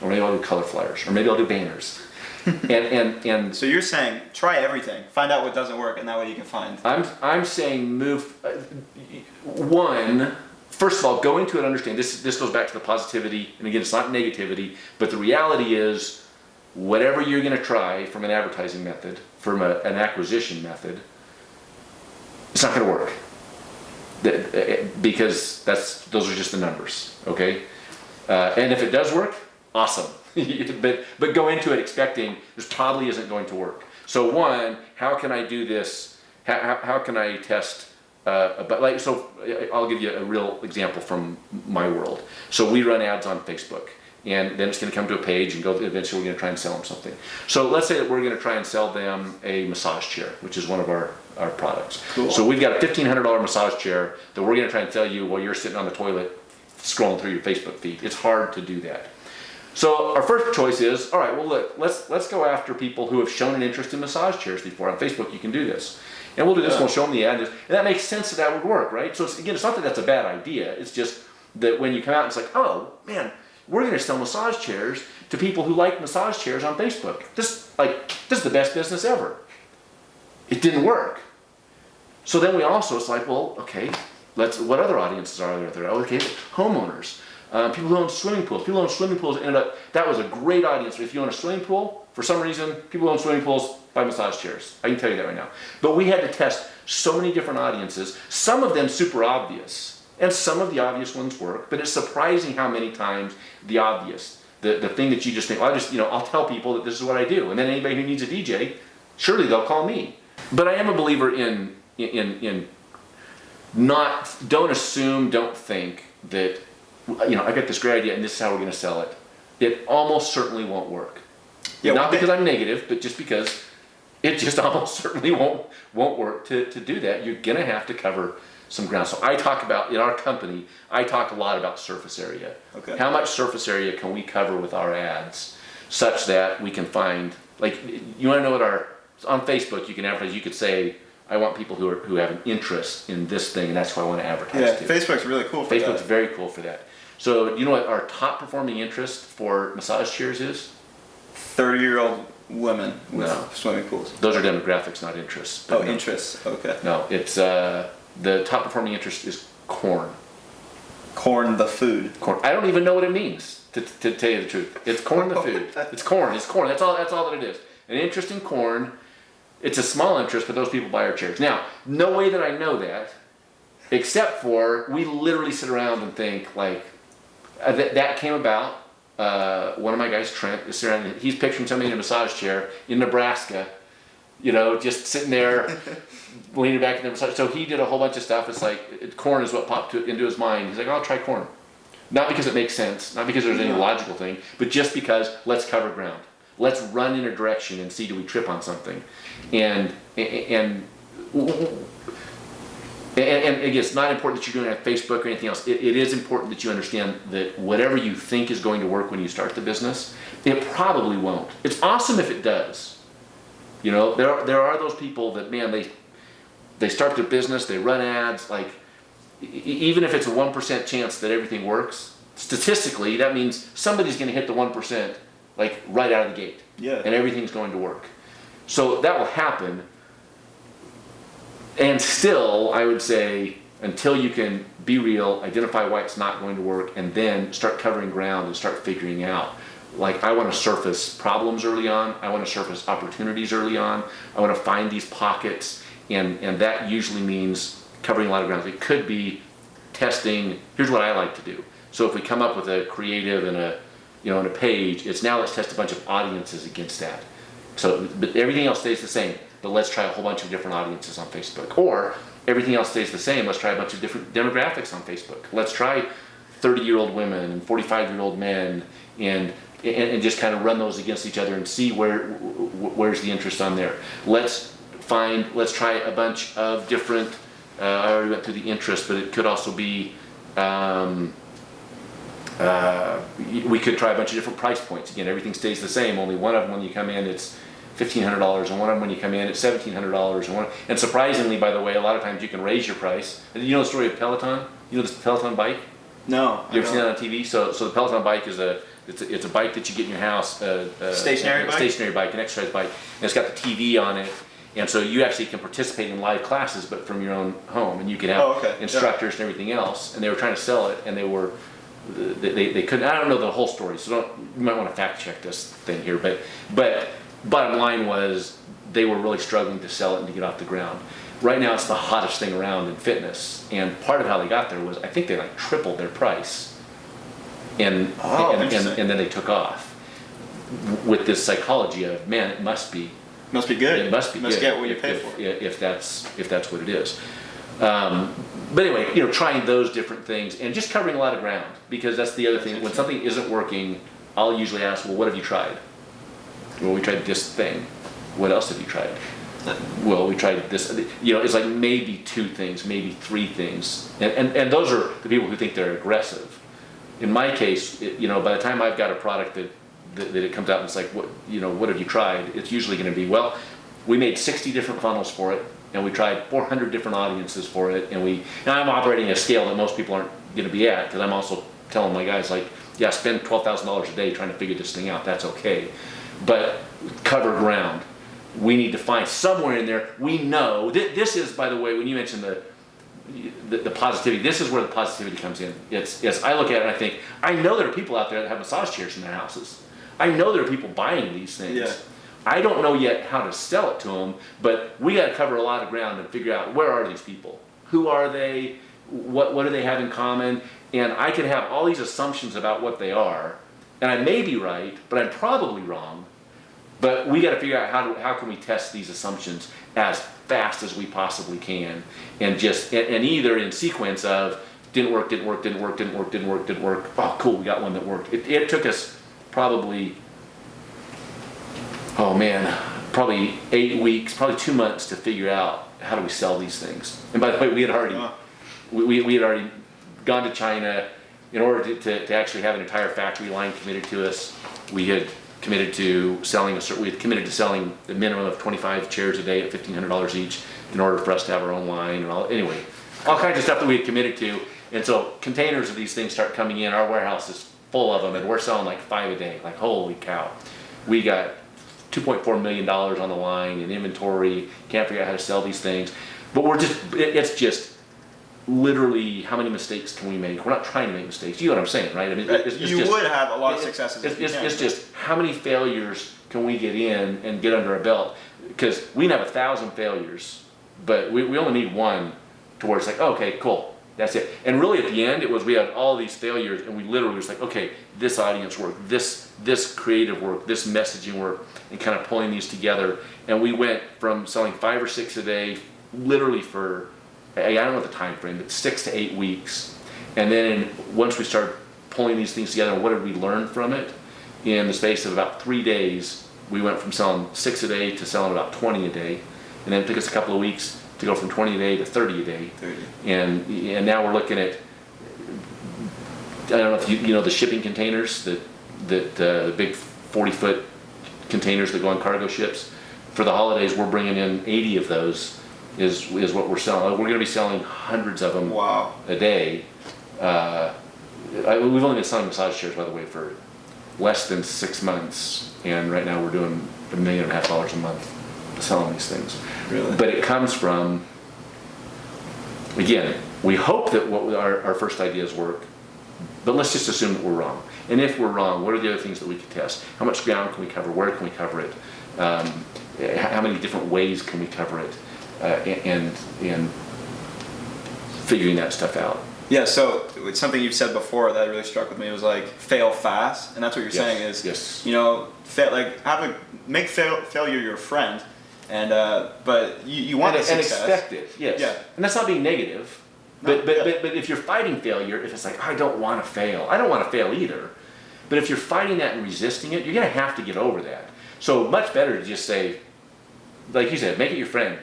Or maybe I'll do color flyers. Or maybe I'll do banners. and so you're saying try everything, find out what doesn't work, and that way you can find. I'm saying move first of all, go into it, understand this goes back to the positivity, and again, it's not negativity, but the reality is whatever you're going to try from an advertising method, from an acquisition method, it's not going to work, because those are just the numbers, okay? And if it does work, awesome. but go into it expecting this probably isn't going to work. So one, how can I do this? How can I test? So I'll give you a real example from my world. So we run ads on Facebook, and then it's going to come to a page and go. Eventually, we're going to try and sell them something. So let's say that we're going to try and sell them a massage chair, which is one of our products. Cool. So we've got a $1,500 massage chair that we're going to try and sell you while you're sitting on the toilet scrolling through your Facebook feed. It's hard to do that. So our first choice is, all right, well look, let's go after people who have shown an interest in massage chairs before. On Facebook, you can do this. And we'll do this, we'll show them the ad, and that makes sense that would work, right? So it's not that that's a bad idea, it's just that when you come out, it's like, oh man, we're gonna sell massage chairs to people who like massage chairs on Facebook. This is the best business ever. It didn't work. So then it's like, well, okay, what other audiences are there? Okay, homeowners. People who own swimming pools. People who own swimming pools that was a great audience. If you own a swimming pool, for some reason, people who own swimming pools buy massage chairs. I can tell you that right now. But we had to test so many different audiences, some of them super obvious, and some of the obvious ones work, but it's surprising how many times the obvious, the thing that you just think, well, I'll tell people that this is what I do, and then anybody who needs a DJ, surely they'll call me. But I am a believer in don't assume, don't think that, I got this great idea and this is how we're going to sell it. It almost certainly won't work. Yeah, not because I'm negative, but just because it just almost certainly won't work to do that. You're going to have to cover some ground. So I talk about, in our company, I talk a lot about surface area. Okay. How much surface area can we cover with our ads such that we can find, you want to know on Facebook you can advertise, you could say, I want people who have an interest in this thing, and that's who I want to advertise to. Facebook's really cool for that. Facebook's very cool for that. So you know what our top performing interest for massage chairs is? 30-year-old women with swimming pools. Those are demographics, not interests. Interests, okay. No, it's the top performing interest is corn. Corn, the food. Corn. I don't even know what it means, to tell you the truth. It's corn, the food. It's corn. That's all that it is. An interest in corn. It's a small interest, but those people buy our chairs. Now, no way that I know that, except for we literally sit around and think that came about. One of my guys, Trent, is around. He's picturing somebody in a massage chair in Nebraska, just sitting there, leaning back in the massage. So he did a whole bunch of stuff. It's like corn is what popped into his mind. He's like, I'll try corn, not because it makes sense, not because there's any logical thing, but just because let's cover ground. Let's run in a direction and see, do we trip on something? And And again, it's not important that you're doing it on Facebook or anything else. It is important that you understand that whatever you think is going to work when you start the business, it probably won't. It's awesome if it does. You know, there are those people that, man, they start their business, they run ads, like, even if it's a 1% chance that everything works, statistically, that means somebody's going to hit the 1%, like, right out of the gate. Yeah. And everything's going to work. So that will happen. And still, I would say, until you can be real, identify why it's not going to work, and then start covering ground and start figuring out. Like, I want to surface problems early on. I want to surface opportunities early on. I want to find these pockets, and that usually means covering a lot of ground. It could be testing. Here's what I like to do. So if we come up with a creative and a page, it's now let's test a bunch of audiences against that. So, but everything else stays the same. But let's try a whole bunch of different audiences on Facebook. Or everything else stays the same. Let's try a bunch of different demographics on Facebook. Let's try 30-year-old women and 45-year-old men, and just kind of run those against each other and see where's the interest on there. Let's try a bunch of different. I already went through the interest, but it could also be. We could try a bunch of different price points. Again, everything stays the same. Only one of them, when you come in, it's $1,500, and one of them, when you come in, it's $1,700. And surprisingly, by the way, a lot of times you can raise your price. You know the story of Peloton? You know the Peloton bike? No. You ever seen that on TV? So the Peloton bike is it's a bike that you get in your house. Stationary bike? Stationary bike, an exercise bike, and it's got the TV on it. And so you actually can participate in live classes, but from your own home, and you can have instructors and everything else. And they were trying to sell it, and they couldn't. I don't know the whole story, so you might want to fact check this thing here. But bottom line was they were really struggling to sell it and to get off the ground. Right now, it's the hottest thing around in fitness, and part of how they got there was, I think they like tripled their price, and then they took off with this psychology of, man, it must be good. It must be must good get what you pay for. If that's what it is. But anyway, trying those different things and just covering a lot of ground, because that's the other thing. When something isn't working, I'll usually ask, well, what have you tried? Well, we tried this thing. What else have you tried? Well, we tried this. It's like maybe 2 things, maybe 3 things, and those are the people who think they're aggressive. In my case, by the time I've got a product that it comes out and it's like, what have you tried? It's usually going to be, well, we made 60 different funnels for it, and we tried 400 different audiences for it, and now I'm operating at a scale that most people aren't going to be at, because I'm also telling my guys, like, yeah, spend $12,000 a day trying to figure this thing out. That's okay, but cover ground. We need to find somewhere in there. We know this is, by the way, when you mentioned the positivity, this is where the positivity comes in. It's I look at it and I think, I know there are people out there that have massage chairs in their houses. I know there are people buying these things. Yeah. I don't know yet how to sell it to them, but we got to cover a lot of ground and figure out, where are these people? Who are they? What do they have in common? And I can have all these assumptions about what they are, and I may be right, but I'm probably wrong. But we got to figure out how can we test these assumptions as fast as we possibly can, and either in sequence of didn't work. Oh, cool, we got one that worked. It took us probably 8 weeks, probably 2 months to figure out how do we sell these things. And by the way, we had already gone to China in order to actually have an entire factory line committed to us. We had committed to selling the minimum of 25 chairs a day at $1,500 each in order for us to have our own line, and all kinds of stuff that we had committed to. And so containers of these things start coming in. Our warehouse is full of them, and we're selling like 5 a day. Like, holy cow. We got $2.4 million on the line in inventory. Can't figure out how to sell these things. But it's just literally, how many mistakes can we make? We're not trying to make mistakes. You know what I'm saying, right? I mean, you would have a lot of successes. It's just, how many failures can we get in and get under our belt? Because we can have 1,000 failures, but we only need one to where it's like, okay, cool, that's it. And really at the end, it was, we had all these failures, and we literally was like, okay, this audience work, this creative work, this messaging work, and kind of pulling these together. And we went from selling 5 or 6 a day, literally for, I don't know the time frame, but 6 to 8 weeks. And then once we started pulling these things together, what did we learn from it? In the space of about 3 days, we went from selling 6 a day to selling about 20 a day. And then it took us a couple of weeks to go from 20 a day to 30 a day. 30. And now we're looking at, I don't know if you know the shipping containers, the big 40-foot containers that go on cargo ships. For the holidays, we're bringing in 80 of those is what we're selling. We're going to be selling hundreds of them Wow. a day. We've only been selling massage chairs, by the way, for less than 6 months, and right now we're doing $1.5 million a month selling these things. Really? But it comes from, again, we hope that what our first ideas work, but let's just assume that we're wrong. And if we're wrong, what are the other things that we can test? How much ground can we cover? Where can we cover it? How many different ways can we cover it? And figuring that stuff out. Yeah, so it's something you've said before that really struck with me was like fail fast, and that's what you're saying is, yes. you know, make failure your friend, and but you want and success. expect it, yes. Yeah. And that's not being negative, No, but yeah. if you're fighting failure, if it's like I don't want to fail, I don't want to fail either, but if you're fighting that and resisting it, you're gonna have to get over that. So much better to just say, like you said, make it your friend.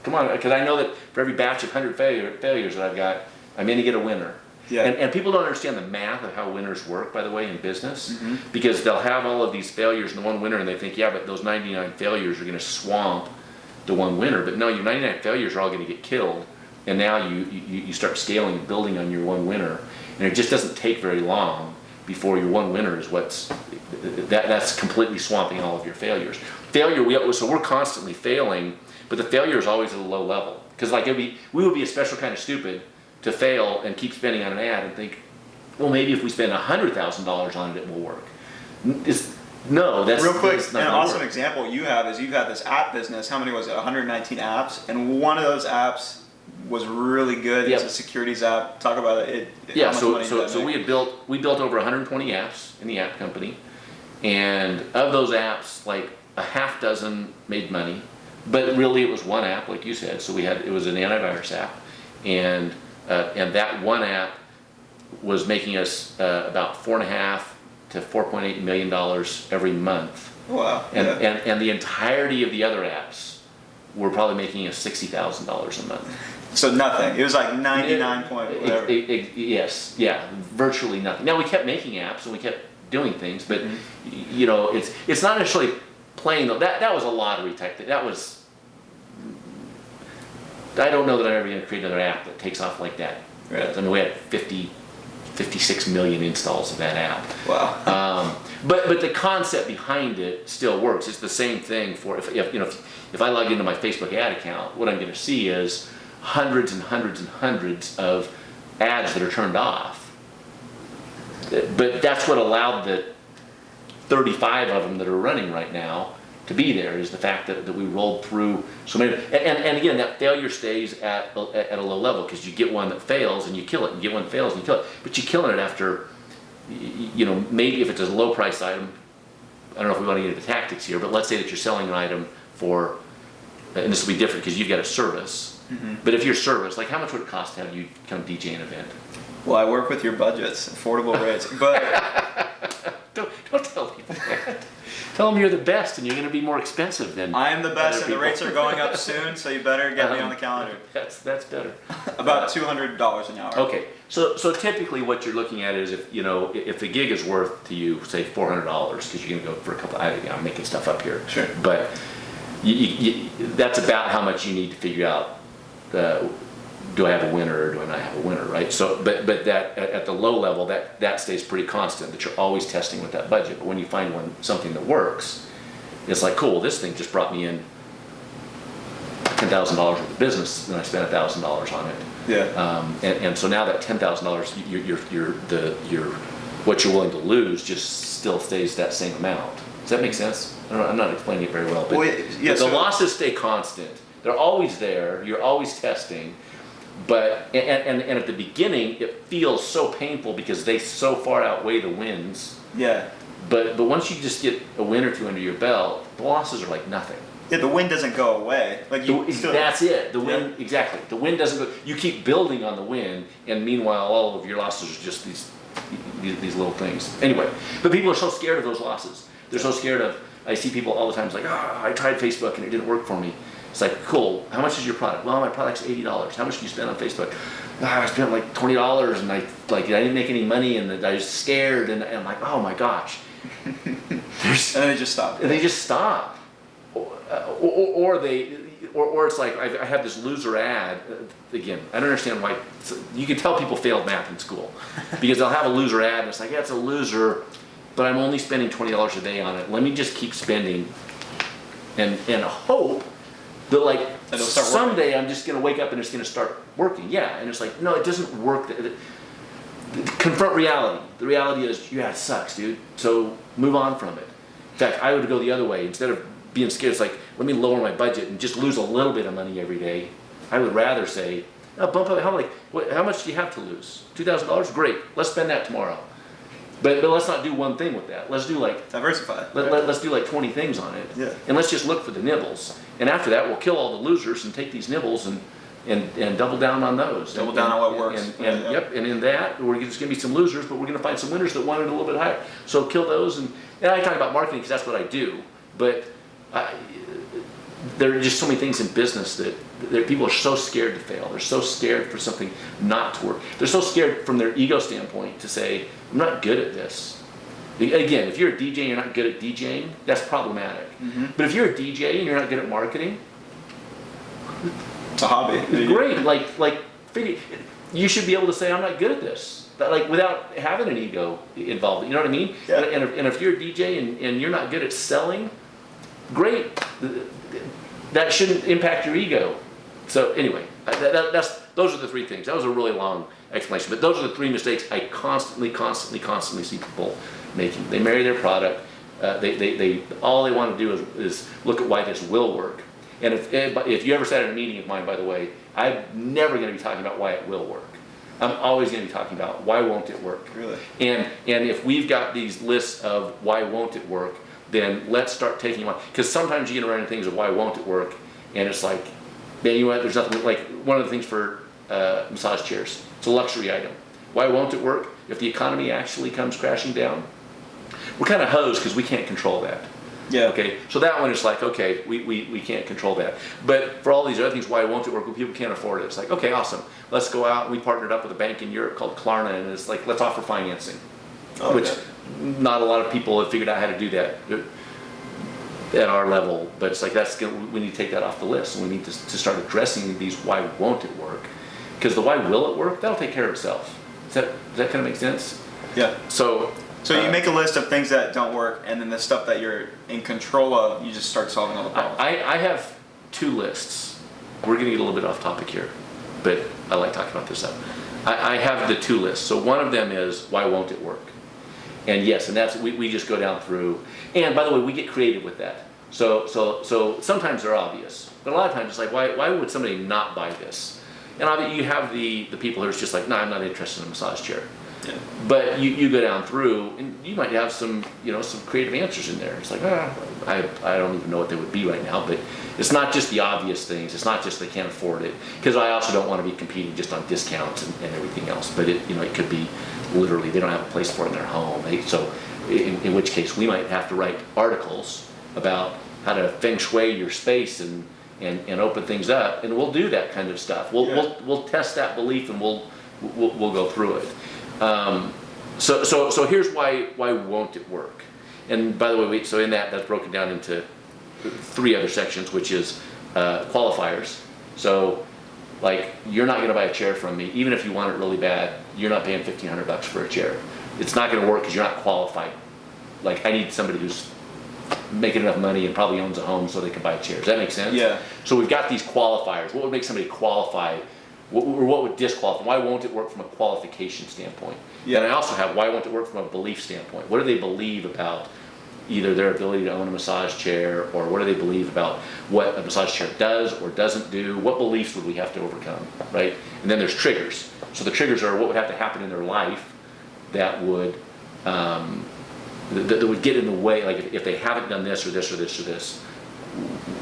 Come on, because I know that for every batch of 100 failures that I've got, I'm going to get a winner. Yeah. And people don't understand the math of how winners work, by the way, in business, Mm-hmm. because they'll have all of these failures and the one winner, and they think, yeah, but those 99 failures are going to swamp the one winner. But no, your 99 failures are all going to get killed, and now you start scaling and building on your one winner, and it just doesn't take very long before your one winner is that's completely swamping all of your failures. So we're constantly failing, but the failure is always at a low level, because like we would be a special kind of stupid to fail and keep spending on an ad and think, well, maybe if we spend $100,000 on it, it will work. No, that's Real quick, that's not an gonna awesome work. example you have is you've had this app business. How many was it? 119 apps, and one of those apps was really good. Yep. It's a securities app. Talk about it. Yeah, how much money did that so make? we built over 120 apps in the app company, and of those apps, like a half dozen made money, but really it was one app, like you said. So it was an antivirus app, and that one app was making us about $4.5 to $4.8 million every month. Wow. And, Yeah. and the entirety of the other apps were probably making us $60,000 a month. So nothing. It was like 99 point whatever. Yes, yeah, virtually nothing. Now we kept making apps and we kept doing things, but Mm-hmm. you know, it's not necessarily playing. That was a lottery type thing. That was. I don't know that I'm ever going to create another app that takes off like that. Right. I mean, we had 56 million installs of that app. Wow. But the concept behind it still works. It's the same thing for if I log into my Facebook ad account, what I'm going to see is hundreds and hundreds and hundreds of ads that are turned off. But that's what allowed the 35 of them that are running right now to be there, is the fact that we rolled through so many. And again, that failure stays at a low level, because you get one that fails and you kill it, and you get one that fails and you kill it. But you're killing it after, maybe if it's a low price item, I don't know if we want to get into tactics here, but let's say that you're selling an item for, and this will be different because you've got a service. Mm-hmm. But if your service, like how much would it cost to have you come DJ an event? Well, I work with your budgets, affordable rates, but Don't tell people that. Tell them you're the best and you're going to be more expensive than I am the best, other and the people. rates are going up soon. So you better get me on the calendar. That's better. About $200 an hour. Okay, so typically what you're looking at is if the gig is worth to you, say $400, because you're going to go for a couple. I'm making stuff up here. Sure. But that's about how much you need to figure out. Do I have a winner or do I not have a winner, right? So, but that at the low level, that stays pretty constant. That you're always testing with that budget. But when you find something that works, it's like, cool. This thing just brought me in $10,000 worth of business, and I spent $1,000 on it. Yeah. And so now that $10,000, what you're willing to lose just still stays that same amount. Does that make sense? I'm not explaining it very well, but, Yeah, but the losses stay constant. They're always there. You're always testing. But and at the beginning, it feels so painful because they so far outweigh the wins. Yeah. But once you just get a win or two under your belt, the losses are like nothing. Yeah, the win doesn't go away. Like That's it. The win, exactly. The win doesn't go. You keep building on the win, and meanwhile, all of your losses are just these little things. Anyway, but people are so scared of those losses. They're so scared of. I see people all the time. It's like, I tried Facebook and it didn't work for me. It's like, cool, how much is your product? Well, my product's $80. How much do you spend on Facebook? I spent like $20 and I didn't make any money and I was scared and I'm like, oh my gosh. And then they just stop. And they just stop. Or it's like, I have this loser ad. Again, I don't understand why. You can tell people failed math in school because they'll have a loser ad and it's like, yeah, it's a loser, but I'm only spending $20 a day on it. Let me just keep spending and hope that like someday I'm just going to wake up and it's going to start working. Yeah, and it's like, no, it doesn't work. Confront reality. The reality is, yeah, it sucks, dude. So move on from it. In fact, I would go the other way. Instead of being scared, it's like, let me lower my budget and just lose a little bit of money every day. I would rather say, oh, bump up. How much do you have to lose? $2,000? Great. Let's spend that tomorrow. But let's not do one thing with that. Let's do like diversify. Let's do like 20 things on it. Yeah. And let's just look for the nibbles. And after that, we'll kill all the losers and take these nibbles and double down on those. Double down on what works. Yep. And in that, there's going to be some losers, but we're going to find some winners that want it a little bit higher. So kill those. And I talk about marketing because that's what I do. But there are just so many things in business that people are so scared to fail. They're so scared for something not to work. They're so scared from their ego standpoint to say, I'm not good at this. Again, if you're a DJ and you're not good at DJing, that's problematic. Mm-hmm. But if you're a DJ and you're not good at marketing, it's a hobby. Great. Figure, you should be able to say, I'm not good at this. But without having an ego involved. You know what I mean? Yeah. And if you're a DJ and you're not good at selling, great. That shouldn't impact your ego. So anyway, those are the three things. That was a really long explanation, but those are the three mistakes I constantly see people making. They marry their product. They all they want to do is look at why this will work. And if you ever sat in a meeting of mine, by the way, I'm never going to be talking about why it will work. I'm always going to be talking about why won't it work. Really? And if we've got these lists of why won't it work, then let's start taking them on. Because sometimes you get around things of why won't it work, and it's like, man, you know what, there's nothing, like one of the things for massage chairs, it's a luxury item. Why won't it work? If the economy actually comes crashing down, we're kind of hosed because we can't control that. Yeah. Okay, so that one is like, okay, we can't control that. But for all these other things, why won't it work? Well, people can't afford it. It's like, okay, awesome. Let's go out. We partnered up with a bank in Europe called Klarna, and it's like, let's offer financing. Oh, which okay. Not a lot of people have figured out how to do that at our level. But it's like, we need to take that off the list, and we need to start addressing these why won't it work. Because the why will it work, that'll take care of itself. Does that kind of make sense? Yeah. So you make a list of things that don't work, and then the stuff that you're in control of, you just start solving all the problems. I have two lists. We're going to get a little bit off topic here, but I like talking about this stuff. I have the two lists. So one of them is why won't it work? And yes, and that's we just go down through. And by the way, we get creative with that. So sometimes they're obvious, but a lot of times it's like, why would somebody not buy this? And you have the people who are just like, no, I'm not interested in a massage chair. Yeah. But you go down through, and you might have some creative answers in there. It's like, I don't even know what they would be right now. But it's not just the obvious things. It's not just they can't afford it. Because I also don't want to be competing just on discounts and everything else. But it could be literally they don't have a place for it in their home. So in which case we might have to write articles about how to feng shui your space and open things up, and we'll do that kind of stuff. We'll test that belief, and we'll go through it. So here's why won't it work? And by the way, so in that's broken down into three other sections, which is qualifiers. So like, you're not going to buy a chair from me, even if you want it really bad. You're not paying $1,500 for a chair. It's not going to work because you're not qualified. Like, I need somebody who's making enough money and probably owns a home so they can buy a chair. Does that make sense? Yeah. So we've got these qualifiers. What would make somebody qualify? What would disqualify? Why won't it work from a qualification standpoint? Yeah. And I also have why won't it work from a belief standpoint? What do they believe about either their ability to own a massage chair, or what do they believe about what a massage chair does or doesn't do? What beliefs would we have to overcome, right? And then there's triggers. So the triggers are what would have to happen in their life that would that would get in the way. Like if they haven't done this or this or this or this,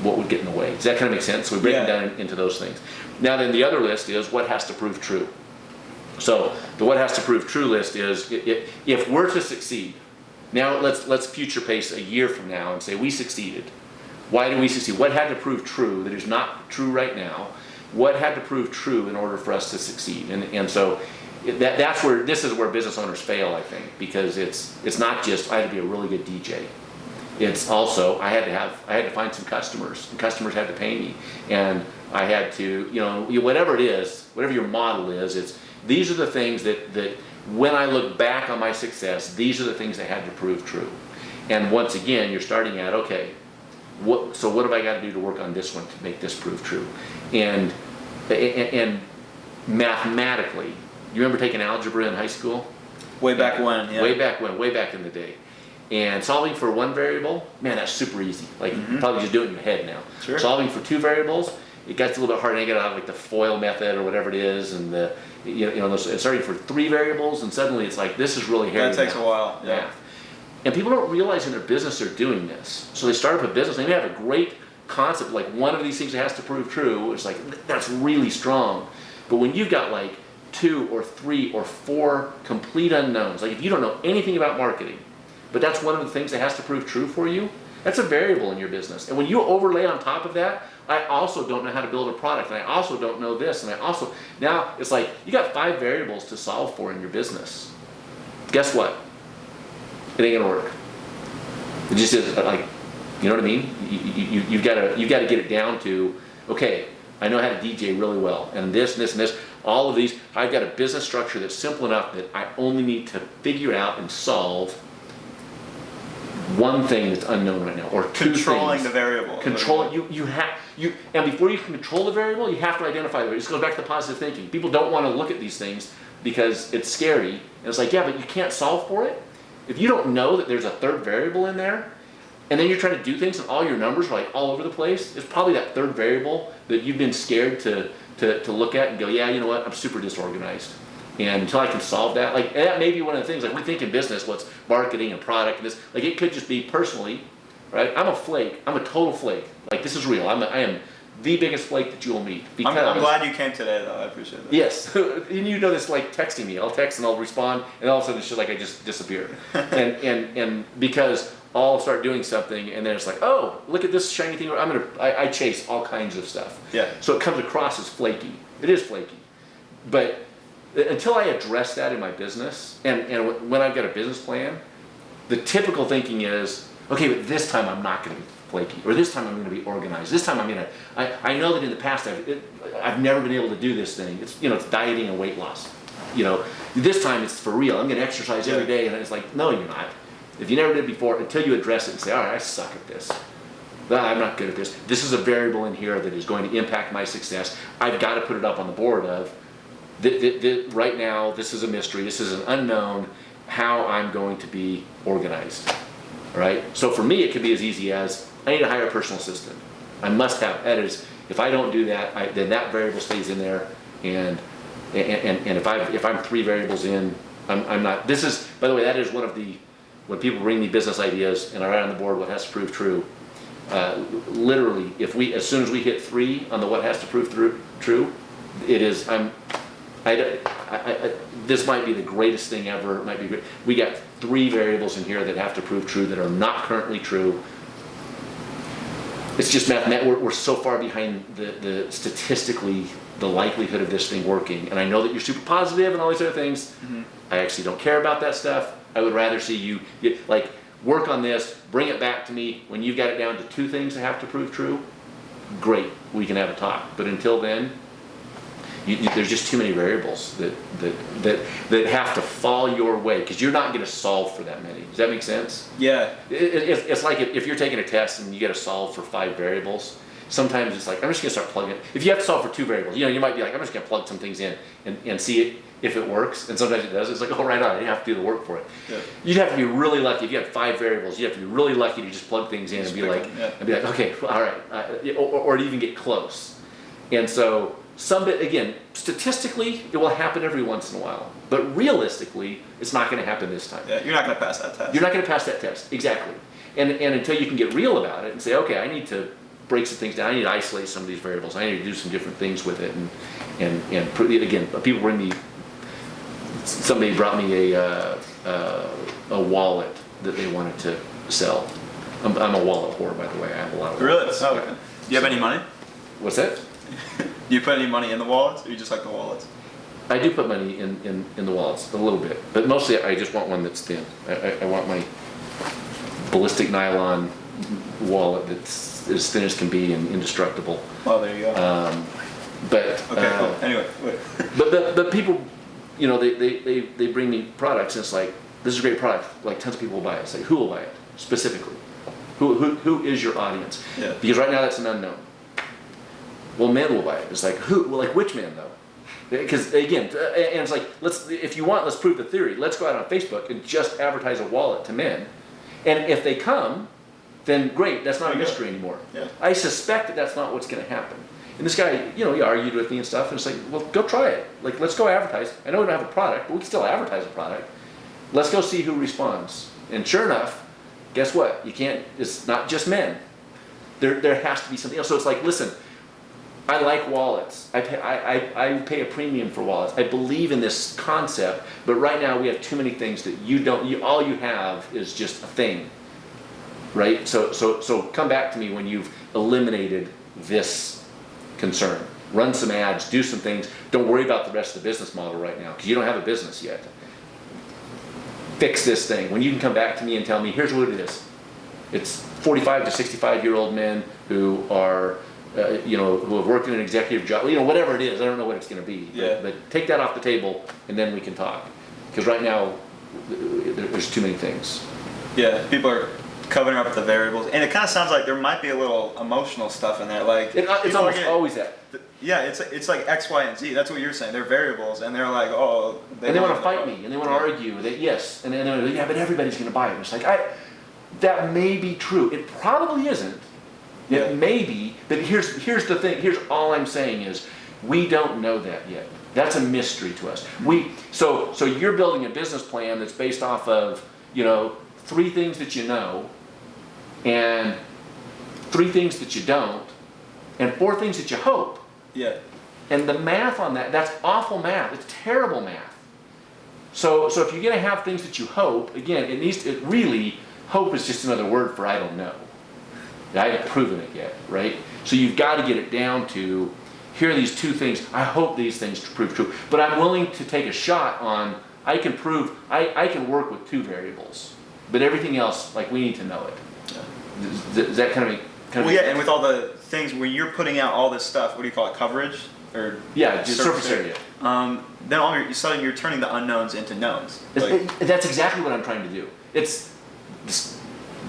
what would get in the way? Does that kind of make sense? So we break it down into those things. Now then, the other list is what has to prove true. So the what has to prove true list is if we're to succeed. Now let's future pace a year from now and say we succeeded. Why do we succeed? What had to prove true that is not true right now? What had to prove true in order for us to succeed? And so this is where business owners fail, I think, because it's not just I had to be a really good DJ. It's also I had to find some customers, and customers had to pay me, and I had to, whatever it is, whatever your model is, these are the things that when I look back on my success, these are the things that had to prove true. And once again, you're starting at, okay, what have I got to do to work on this one to make this prove true? And mathematically, you remember taking algebra in high school? Way back when, yeah. Way back in the day. And solving for one variable, man, that's super easy. Like, you probably just do it in your head now. Sure. Solving for two variables, it gets a little bit harder. You got to have like the FOIL method or whatever it is, and and starting for three variables, and suddenly it's like, this is really hairy. That takes a while. Yeah. And people don't realize in their business they're doing this. So they start up a business, they may have a great concept, like one of these things that has to prove true. It's like, that's really strong. But when you've got like 2 or 3 or 4 complete unknowns, like if you don't know anything about marketing, but that's one of the things that has to prove true for you, that's a variable in your business. And when you overlay on top of that, I also don't know how to build a product, and I also don't know this, and now it's like you got 5 variables to solve for in your business. Guess what? It ain't gonna work. It just is, like, you know what I mean? You've got to get it down to, okay, I know how to DJ really well, and this, all of these. I've got a business structure that's simple enough that I only need to figure out and solve one thing that's unknown right now, or two Controlling things. the variable. And before you can control the variable, you have to identify the variable. This goes back to the positive thinking. People don't want to look at these things because it's scary, and it's like, yeah, but you can't solve for it. If you don't know that there's a third variable in there, and then you're trying to do things and all your numbers are like all over the place, it's probably that third variable that you've been scared to look at and go, yeah, you know what, I'm super disorganized. And until I can solve that, like, that may be one of the things, like we think in business, what's marketing and product and this, like it could just be personally, right? I'm a flake, I'm a total flake. Like, this is real, I am the biggest flake that you'll meet. Because I'm glad you came today, though. I appreciate that. Yes, and you know this, like texting me. I'll text and I'll respond, and all of a sudden it's just like I just disappear. and because I'll start doing something, and then it's like, oh, look at this shiny thing. I chase all kinds of stuff. Yeah. So it comes across as flaky. It is flaky, but until I address that in my business, and when I've got a business plan, the typical thinking is, okay, but this time I'm not going to be flaky, or this time I'm going to be organized. This time I know that in the past I've never been able to do this thing. It's dieting and weight loss. This time it's for real. I'm going to exercise every day, and it's like, no, you're not. If you never did before, until you address it and say, all right, I suck at this. I'm not good at this. This is a variable in here that is going to impact my success. I've got to put it up on the board of, right now, this is a mystery. This is an unknown, how I'm going to be organized. All right? So for me, it could be as easy as, I need to hire a personal assistant. I must have. That is, if I don't do that, then that variable stays in there. And if I'm 3 variables in, I'm not. This is, by the way, that is one of the, when people bring me business ideas and I write on the board what has to prove true. Literally, as soon as we hit 3 on the what has to prove true, it is. This might be the greatest thing ever. It might be great. We got 3 variables in here that have to prove true that are not currently true. It's just mathematics. We're so far behind the statistically the likelihood of this thing working. And I know that you're super positive and all these other things. Mm-hmm. I actually don't care about that stuff. I would rather see you work on this, bring it back to me when you've got it down to 2 things that have to prove true. Great, we can have a talk. But until then, there's just too many variables that have to fall your way, because you're not going to solve for that many. Does that make sense? Yeah. It's like if you're taking a test and you got to solve for 5 variables. Sometimes it's like, I'm just going to start plugging it. If you have to solve for 2 variables, you might be like, I'm just going to plug some things in and see it if it works. And sometimes it does. It's like, oh, right on. You have to do the work for it. Yeah. You'd have to be really lucky. If you had 5 variables, you'd have to be really lucky to just plug things in and be like, okay, well, all right, or to even get close. And so, again, statistically, it will happen every once in a while. But realistically, it's not going to happen this time. Yeah, you're not going to pass that test. You're not going to pass that test, exactly. And until you can get real about it and say, okay, I need to break some things down. I need to isolate some of these variables. I need to do some different things with it. And again, people bring me. Somebody brought me a wallet that they wanted to sell, I'm a wallet whore, by the way. I have a lot of Really? wallets. Oh, okay. Do you have any money? What's that? Do you put any money in the wallets, or you just like the wallets? I do put money in the wallets, a little bit. But mostly I just want one that's thin. I want my ballistic nylon wallet that's as thin as can be and indestructible. Oh, there you go. But Okay, cool. Anyway, wait. but people, you know, they bring me products and it's like, this is a great product. Like tons of people will buy it. It's like, who will buy it specifically? Who is your audience? Yeah. Because right now that's an unknown. Well, men will buy it. It's like who? Well, like which men though? Because again, and it's like if you want, let's prove the theory. Let's go out on Facebook and just advertise a wallet to men, and if they come, then great. That's not a mystery anymore. Yeah. I suspect that that's not what's going to happen. And this guy, you know, he argued with me and stuff, and it's like, well, go try it. Like, let's go advertise. I know we don't have a product, but we can still advertise a product. Let's go see who responds. And sure enough, guess what? You can't. It's not just men. There has to be something else. So it's like, listen, I like wallets. I pay a premium for wallets. I believe in this concept, but right now we have too many things that you don't. All you have is just a thing, right? So come back to me when you've eliminated this concern. Run some ads, do some things. Don't worry about the rest of the business model right now because you don't have a business yet. Fix this thing. When you can come back to me and tell me, here's what it is. It's 45 to 65-year-old men who are, who have worked in an executive job, whatever it is. I don't know what it's going to be. Yeah. But take that off the table and then we can talk. Because right now, there's too many things. Yeah, people are covering up the variables, and it kind of sounds like there might be a little emotional stuff in there. Like it's almost always that. Yeah, it's like X, Y, and Z. That's what you're saying. They're variables, and they're like, oh. And they want to fight me, and they want to argue that yes, and then they're like, yeah, but everybody's going to buy it. And it's like that may be true. It probably isn't. It may be, but here's the thing. Here's all I'm saying is we don't know that yet. That's a mystery to us. So you're building a business plan that's based off of 3 things that you know, and 3 things that you don't, and 4 things that you hope. Yeah. And the math on that's awful math. It's terrible math. So if you're gonna have things that you hope, again, hope is just another word for I don't know. I haven't proven it yet, right? So you've got to get it down to, here are these 2 things. I hope these things prove true. But I'm willing to take a shot on, I can work with 2 variables. But everything else, like, we need to know it. Yeah. Does that kind of well, yeah, and with all the things where you're putting out all this stuff, what do you call it, coverage? Or yeah, just surface area. Then suddenly you're turning the unknowns into knowns. That's exactly what I'm trying to do.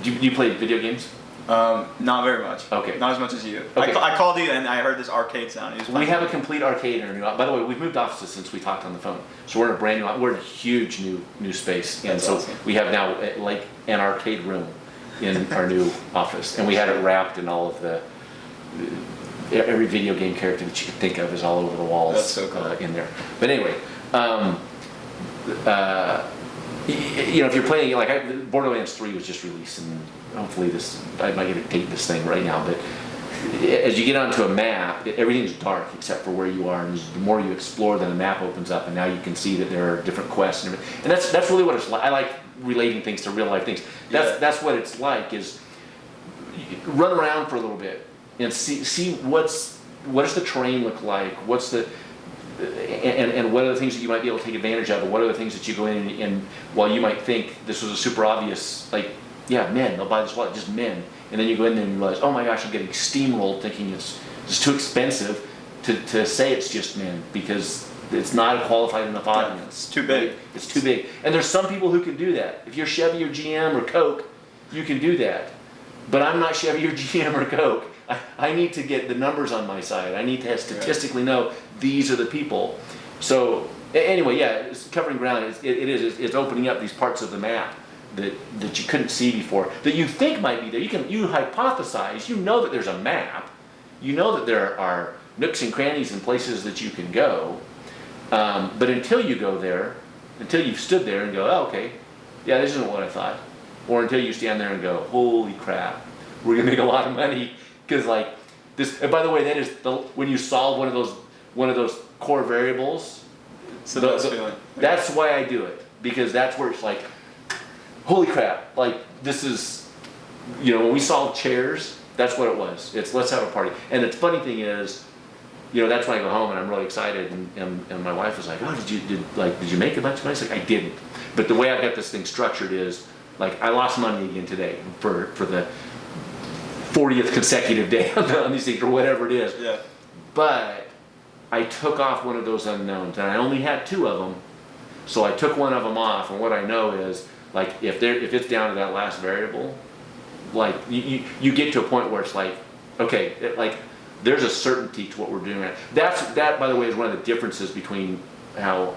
Do you play video games? Not very much. Okay. Not as much as you. Okay. I called you and I heard this arcade sound. We have a complete arcade in our new. By the way, we've moved offices since we talked on the phone. So we're in a huge new space, and so awesome. We have now like an arcade room in our new office, and we had it wrapped in all of every video game character that you could think of is all over the walls. That's so cool. In there. But anyway, if you're playing like Borderlands 3 was just released, and hopefully I might get to date this thing right now, but as you get onto a map, everything's dark except for where you are, and the more you explore, then the map opens up, and now you can see that there are different quests and everything. And that's really what it's like. I like relating things to real life things. That's what it's like, is run around for a little bit and see what does the terrain look like, and what are the things that you might be able to take advantage of, and what are the things that you go in and while you might think this was a super obvious, like, yeah, men, they'll buy this wallet, just men. And then you go in there and you realize, oh my gosh, I'm getting steamrolled thinking it's too expensive to say it's just men because it's not a qualified enough audience. It's too big. Right? It's too big. And there's some people who can do that. If you're Chevy or GM or Coke, you can do that. But I'm not Chevy or GM or Coke. I need to get the numbers on my side. I need to statistically know these are the people. So anyway, yeah, it's covering ground. It's opening up these parts of the map that you couldn't see before, that you think might be there. You hypothesize, you know that there's a map, you know that there are nooks and crannies and places that you can go, but until you go there, until you've stood there and go, oh, okay, yeah, this isn't what I thought, or until you stand there and go, holy crap, we're gonna make a lot of money, because like this. And by the way, that is when you solve one of those core variables. So that's why I do it, because that's where it's like, holy crap, like this is when we solved chairs, that's what it was. It's let's have a party. And the funny thing is, that's when I go home and I'm really excited, and my wife was like, oh, did you make a bunch of money? I was like, I didn't. But the way I got this thing structured is, like, I lost money again today for the 40th consecutive day on these things, or whatever it is. Yeah. But I took off one of those unknowns, and I only had 2 of them, so I took one of them off, and what I know is, like, if it's down to that last variable, like, you get to a point where it's like, okay, there's a certainty to what we're doing. That, by the way, is one of the differences between how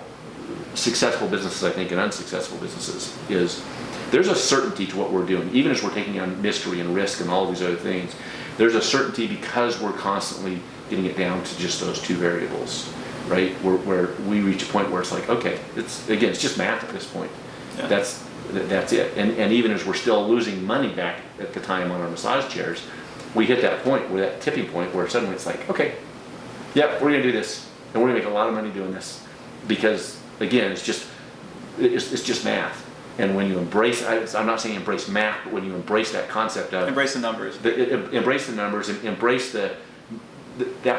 successful businesses, I think, and unsuccessful businesses is there's a certainty to what we're doing. Even as we're taking on mystery and risk and all of these other things, there's a certainty because we're constantly getting it down to just those 2 variables, right? Where we reach a point where it's like, okay, it's just math at this point. Yeah. That's it. And even as we're still losing money back at the time on our massage chairs, we hit that point, where that tipping point, where suddenly it's like, okay, yep, we're gonna do this, and we're gonna make a lot of money doing this, because again, it's just math. And when you embrace, I'm not saying embrace math, but when you embrace that concept of Embrace the numbers. Embrace the numbers, and embrace that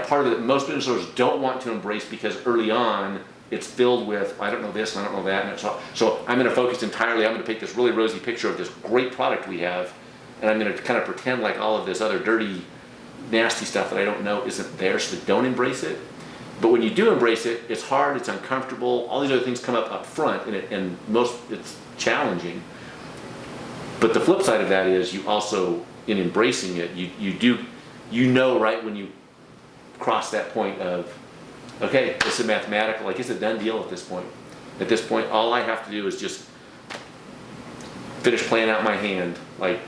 part of it that most business owners don't want to embrace, because early on it's filled with, I don't know this and I don't know that, and so I'm going to focus entirely. I'm going to paint this really rosy picture of this great product we have, and I'm going to kind of pretend like all of this other dirty, nasty stuff that I don't know isn't there, so don't embrace it. But when you do embrace it, it's hard, it's uncomfortable, all these other things come up front, and it's challenging. But the flip side of that is, you also, in embracing it, you know right when you cross that point of, okay, it's a mathematical, like, it's a done deal at this point. At this point, all I have to do is just finish playing out my hand, like,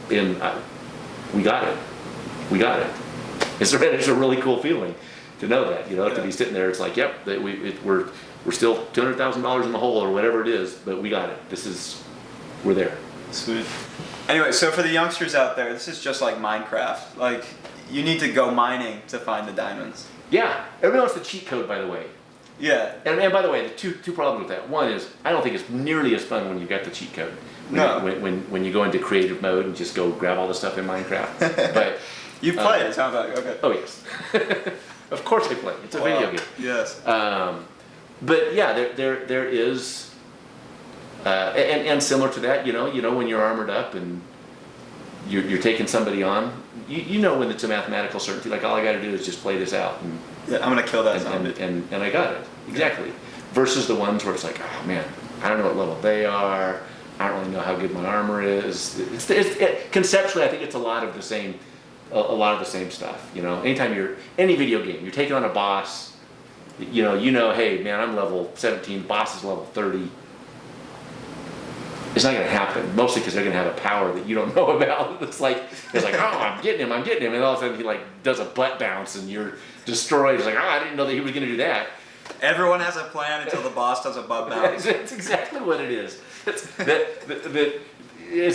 we got it. It's a really cool feeling to know that, to be sitting there. It's like, yep, we're still $200,000 in the hole, or whatever it is, but we got it. We're there. Sweet. Anyway, so for the youngsters out there, this is just like Minecraft. Like, you need to go mining to find the diamonds. Yeah, everybody wants the cheat code, by the way. Yeah. And by the way, the two problems with that. One is, I don't think it's nearly as fun when you've got the cheat code. When you go into creative mode and just go grab all the stuff in Minecraft. But you play it, sounds like, okay. Oh yes. Of course I play. It's a video game. Yes. But yeah, there is, and similar to that, when you're armored up and you're taking somebody on, you know when it's a mathematical certainty, like, all I got to do is just play this out. And, yeah, I'm gonna kill that zombie. And I got it exactly. Yeah. Versus the ones where it's like, oh man, I don't know what level they are. I don't really know how good my armor is. Conceptually, I think it's a lot of the same stuff. Anytime any video game, you're taking on a boss. Hey man, I'm level 17. Boss is level 30. It's not going to happen. Mostly because they're going to have a power that you don't know about. It's like, oh, I'm getting him, and all of a sudden he does a butt bounce, and you're destroyed. It's like, oh, I didn't know that he was going to do that. Everyone has a plan until the boss does a butt bounce. That's exactly what it is. It's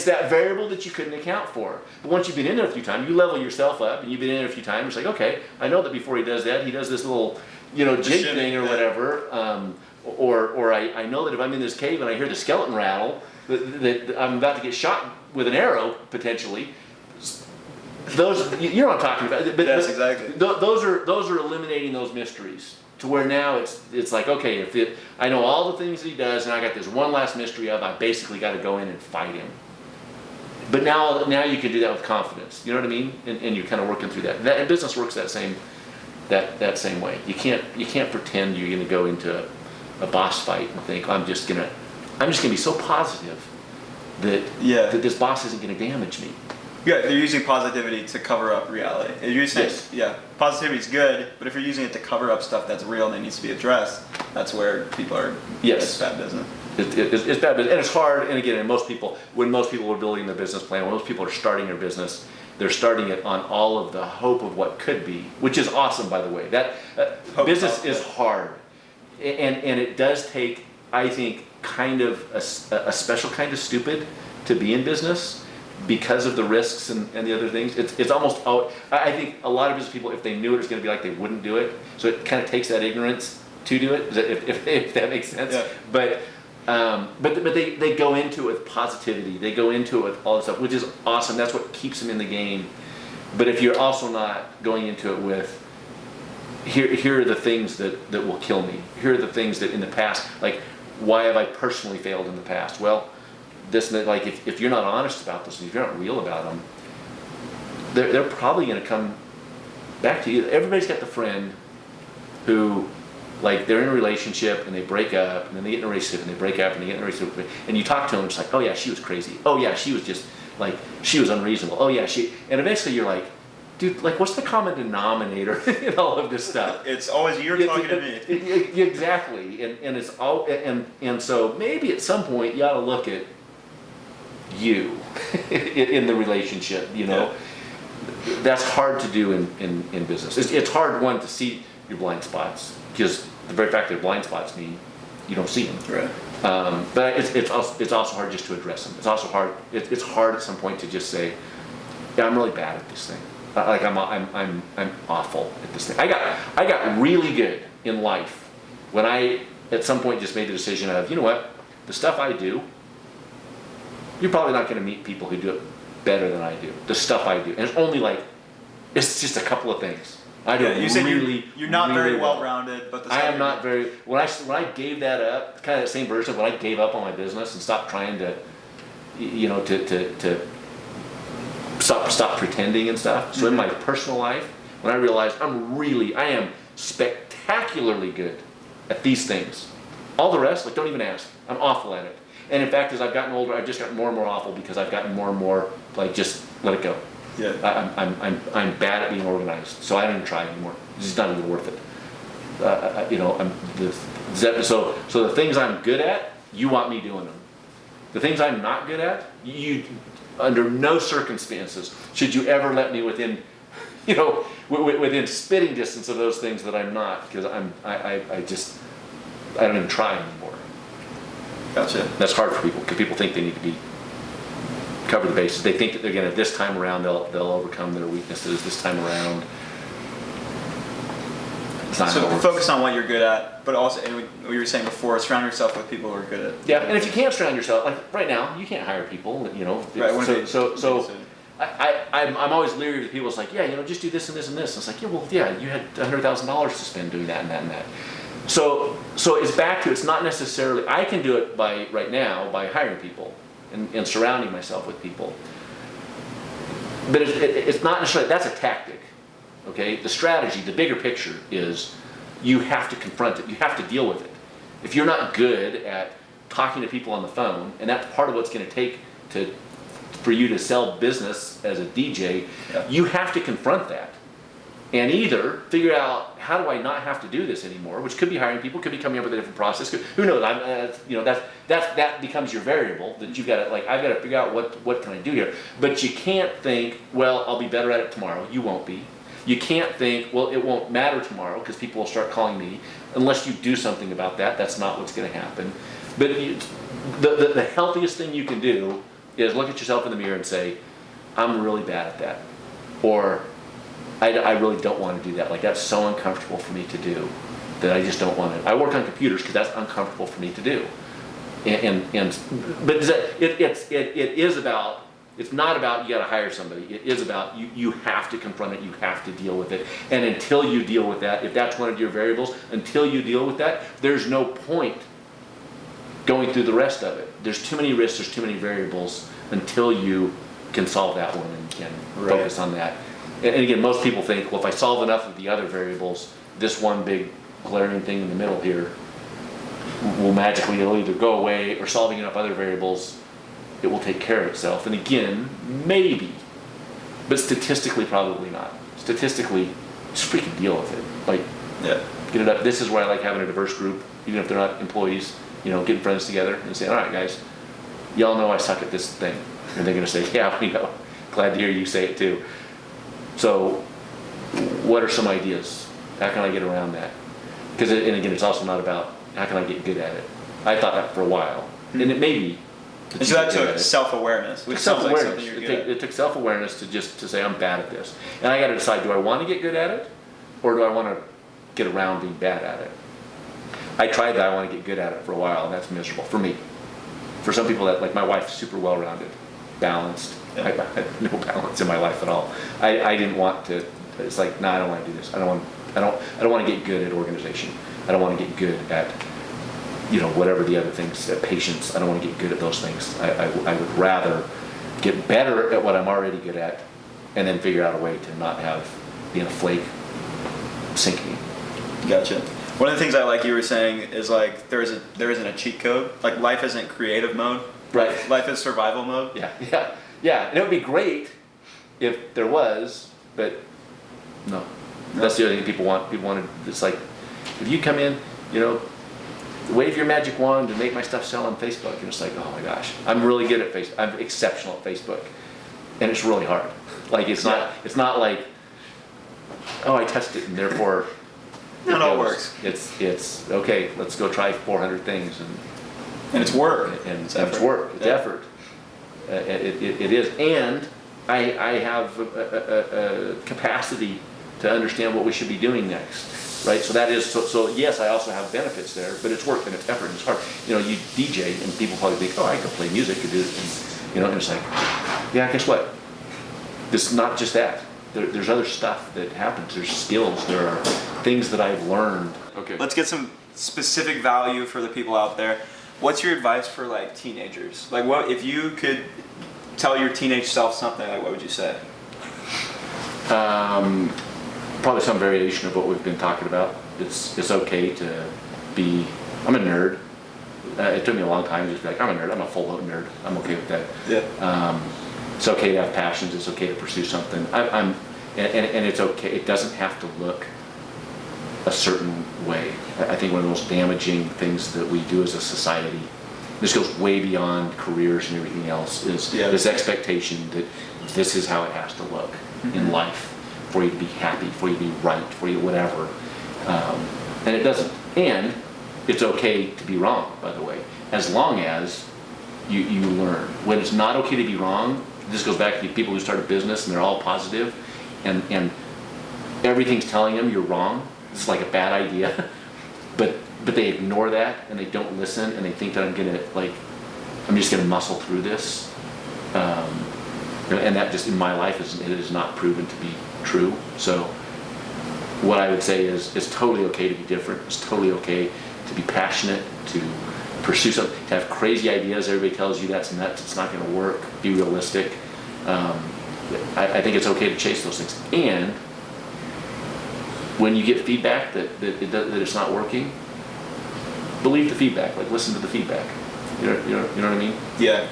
that variable that you couldn't account for. But once you've been in there a few times, you level yourself up, and you've been in there a few times. It's like, okay, I know that before he does that, he does this little, jig thing or whatever. Or I know that if I'm in this cave and I hear the skeleton rattle, that I'm about to get shot with an arrow potentially. Those, you know what I'm talking about. But, yes, exactly. Those are eliminating those mysteries. To where now it's like, okay, I know all the things that he does, and I got this one last mystery of, I basically got to go in and fight him. But now you can do that with confidence. You know what I mean? And you're kind of working through that. And business works that same way. You can't pretend you're going to go into a boss fight and think, I'm just gonna be so positive that this boss isn't going to damage me. Yeah, they're using positivity to cover up reality. Positivity is good, but if you're using it to cover up stuff that's real and that needs to be addressed, that's where people are. It's bad business. It's bad business, and it's hard. And again, when most people are building their business plan, when most people are starting their business, they're starting it on all of the hope of what could be, which is awesome, by the way. That business is hard, and it does take, I think, kind of a special kind of stupid to be in business. Because of the risks and the other things, it's almost. I think a lot of business people, if they knew it was going to be like, they wouldn't do it. So it kind of takes that ignorance to do it, if that makes sense. Yeah. But But they go into it with positivity. They go into it with all this stuff, which is awesome. That's what keeps them in the game. But if you're also not going into it with, here are the things that will kill me. Here are the things that in the past, like, why have I personally failed in the past? Well, this and that, like, if you're not honest about this, if you're not real about them, they're probably going to come back to you. Everybody's got the friend who, like, they're in a relationship and they break up, and then they get in a relationship and they break up and they get in a relationship, and you talk to them, it's like, oh yeah, she was crazy. Oh yeah, she was just, like, she was unreasonable. Oh yeah, and eventually you're like, dude, like, what's the common denominator in all of this stuff? It's always you're talking to me. Exactly, and it's all, and so maybe at some point you ought to look at you in the relationship. You know, that's hard to do in business. It's hard, one, to see your blind spots, because the very fact that they're blind spots mean you don't see them. Right. But it's also hard just to address them. It's also hard. It's hard at some point to just say, yeah, I'm really bad at this thing. Like, I'm awful at this thing. I got really good in life when I at some point just made the decision of, you know what, the stuff I do, you're probably not going to meet people who do it better than I do. The stuff I do, and it's only like, it's just a couple of things. I do you said really. You're not really very well-rounded, but the stuff I am not very. When I gave that up, kind of the same version of when I gave up on my business and stopped trying to, you know, to stop pretending and stuff. So in my personal life, when I realized I am spectacularly good at these things. All the rest, like, don't even ask. I'm awful at it. And in fact, as I've gotten older, I've just gotten more and more awful because I've gotten more and more, like, just let it go. Yeah. I'm bad at being organized, so I don't even try anymore. It's just not even worth it. You know, so the things I'm good at, you want me doing them. The things I'm not good at, you, under no circumstances should you ever let me within, you know, within spitting distance of those things that I'm not, because I don't even try anymore. Gotcha. That's hard for people, because people think they need to cover the bases. They think that they're gonna, this time around, they'll overcome their weaknesses this time around. It's not So how it works. focus on what you're good at, but also, and what you were saying before, surround yourself with people who are good at. Yeah, and if you can't surround yourself, like right now, you can't hire people, you know. Right. So I'm always leery of people. It's like, yeah, you know, just do this and this and this. It's like, yeah, well, yeah, you had $100,000 to spend doing that and that and that. So it's back to, it's not necessarily, I can do it right now by hiring people and surrounding myself with people. But it's not necessarily, that's a tactic, okay? The strategy, the bigger picture is you have to confront it, you have to deal with it. If you're not good at talking to people on the phone, and that's part of what's gonna take for you to sell business as a DJ, you have to confront that. And either figure out, how do I not have to do this anymore, which could be hiring people, could be coming up with a different process, who knows, you know, that becomes your variable, that you've got to, like, I've got to figure out what can I do here. But you can't think, well, I'll be better at it tomorrow. You won't be. You can't think, well, it won't matter tomorrow because people will start calling me. Unless you do something about that, that's not what's going to happen. But the healthiest thing you can do is look at yourself in the mirror and say, I'm really bad at that. Or, I really don't want to do that. Like, that's so uncomfortable for me to do that I just don't want to. I work on computers because that's uncomfortable for me to do. But it is about, it's not about you got to hire somebody. It is about you have to confront it. You have to deal with it. And until you deal with that, if that's one of your variables, until you deal with that, there's no point going through the rest of it. There's too many risks. There's too many variables until you can solve that one and focus on that. And again, most people think, well, if I solve enough of the other variables, this one big glaring thing in the middle here will magically, it'll either go away, or solving enough other variables, it will take care of itself. And again, maybe, but statistically, probably not. Statistically, just freaking deal with it. Like, get it up. This is why I like having a diverse group, even if they're not employees, you know, getting friends together and saying, all right, guys, y'all know I suck at this thing. And they're going to say, yeah, we know. Glad to hear you say it too. So, what are some ideas? How can I get around that? Because, and again, it's also not about how can I get good at it. I thought that for a while, and it may be. And so that took self-awareness, which sounds like something you're good at. It took self-awareness to say I'm bad at this, and I got to decide: do I want to get good at it, or do I want to get around being bad at it? I tried that. I want to get good at it for a while, and that's miserable for me. For some people, that like my wife's super well-rounded, balanced. Yeah. I had no balance in my life at all. I didn't want to. It's like, no, I don't want to do this. I don't want to get good at organization. I don't want to get good at, whatever the other things, patience. I don't want to get good at those things. I would rather get better at what I'm already good at, and then figure out a way to not have being a flake sink me. Gotcha. One of the things I like you were saying is like there isn't a cheat code. Like life isn't creative mode. Right. Life is survival mode. Yeah. And it would be great if there was, but no. That's the other thing people want. People want to. It's like if you come in, wave your magic wand and make my stuff sell on Facebook, and it's like, oh my gosh, I'm really good at Facebook. I'm exceptional at Facebook, and it's really hard. Like it's not like, oh, I touched it and therefore. Not all works. It's okay. Let's go try 400 things and it's work. And it's work. It's effort. It is, and I have a capacity to understand what we should be doing next, right? So that is so. Yes, I also have benefits there, but it's work and it's effort and it's hard. You DJ and people probably think, oh, I can play music and do it, and it's like, yeah, guess what? It's not just that. There's other stuff that happens. There's skills. There are things that I've learned. Okay. Let's get some specific value for the people out there. What's your advice for like teenagers? Like, what if you could tell your teenage self something? Like, what would you say? Probably some variation of what we've been talking about. It's okay to be. I'm a nerd. It took me a long time to just be like, I'm a nerd. I'm a full-out nerd. I'm okay with that. Yeah. It's okay to have passions. It's okay to pursue something. And it's okay. It doesn't have to look a certain way. I think one of the most damaging things that we do as a society, this goes way beyond careers and everything else, is this expectation that this is how it has to look in life for you to be happy, for you to be right, for you whatever. And it doesn't. And it's okay to be wrong, by the way, as long as you learn. When it's not okay to be wrong, this goes back to people who start a business and they're all positive, and everything's telling them you're wrong. It's like a bad idea, but they ignore that and they don't listen and they think that I'm just gonna muscle through this, and that just in my life is not proven to be true. So what I would say is it's totally okay to be different. It's totally okay to be passionate, to pursue something, to have crazy ideas. Everybody tells you that's nuts, it's not going to work. Be realistic. I think it's okay to chase those things. And when you get feedback that it's not working, believe the feedback. Like listen to the feedback. You know what I mean? Yeah.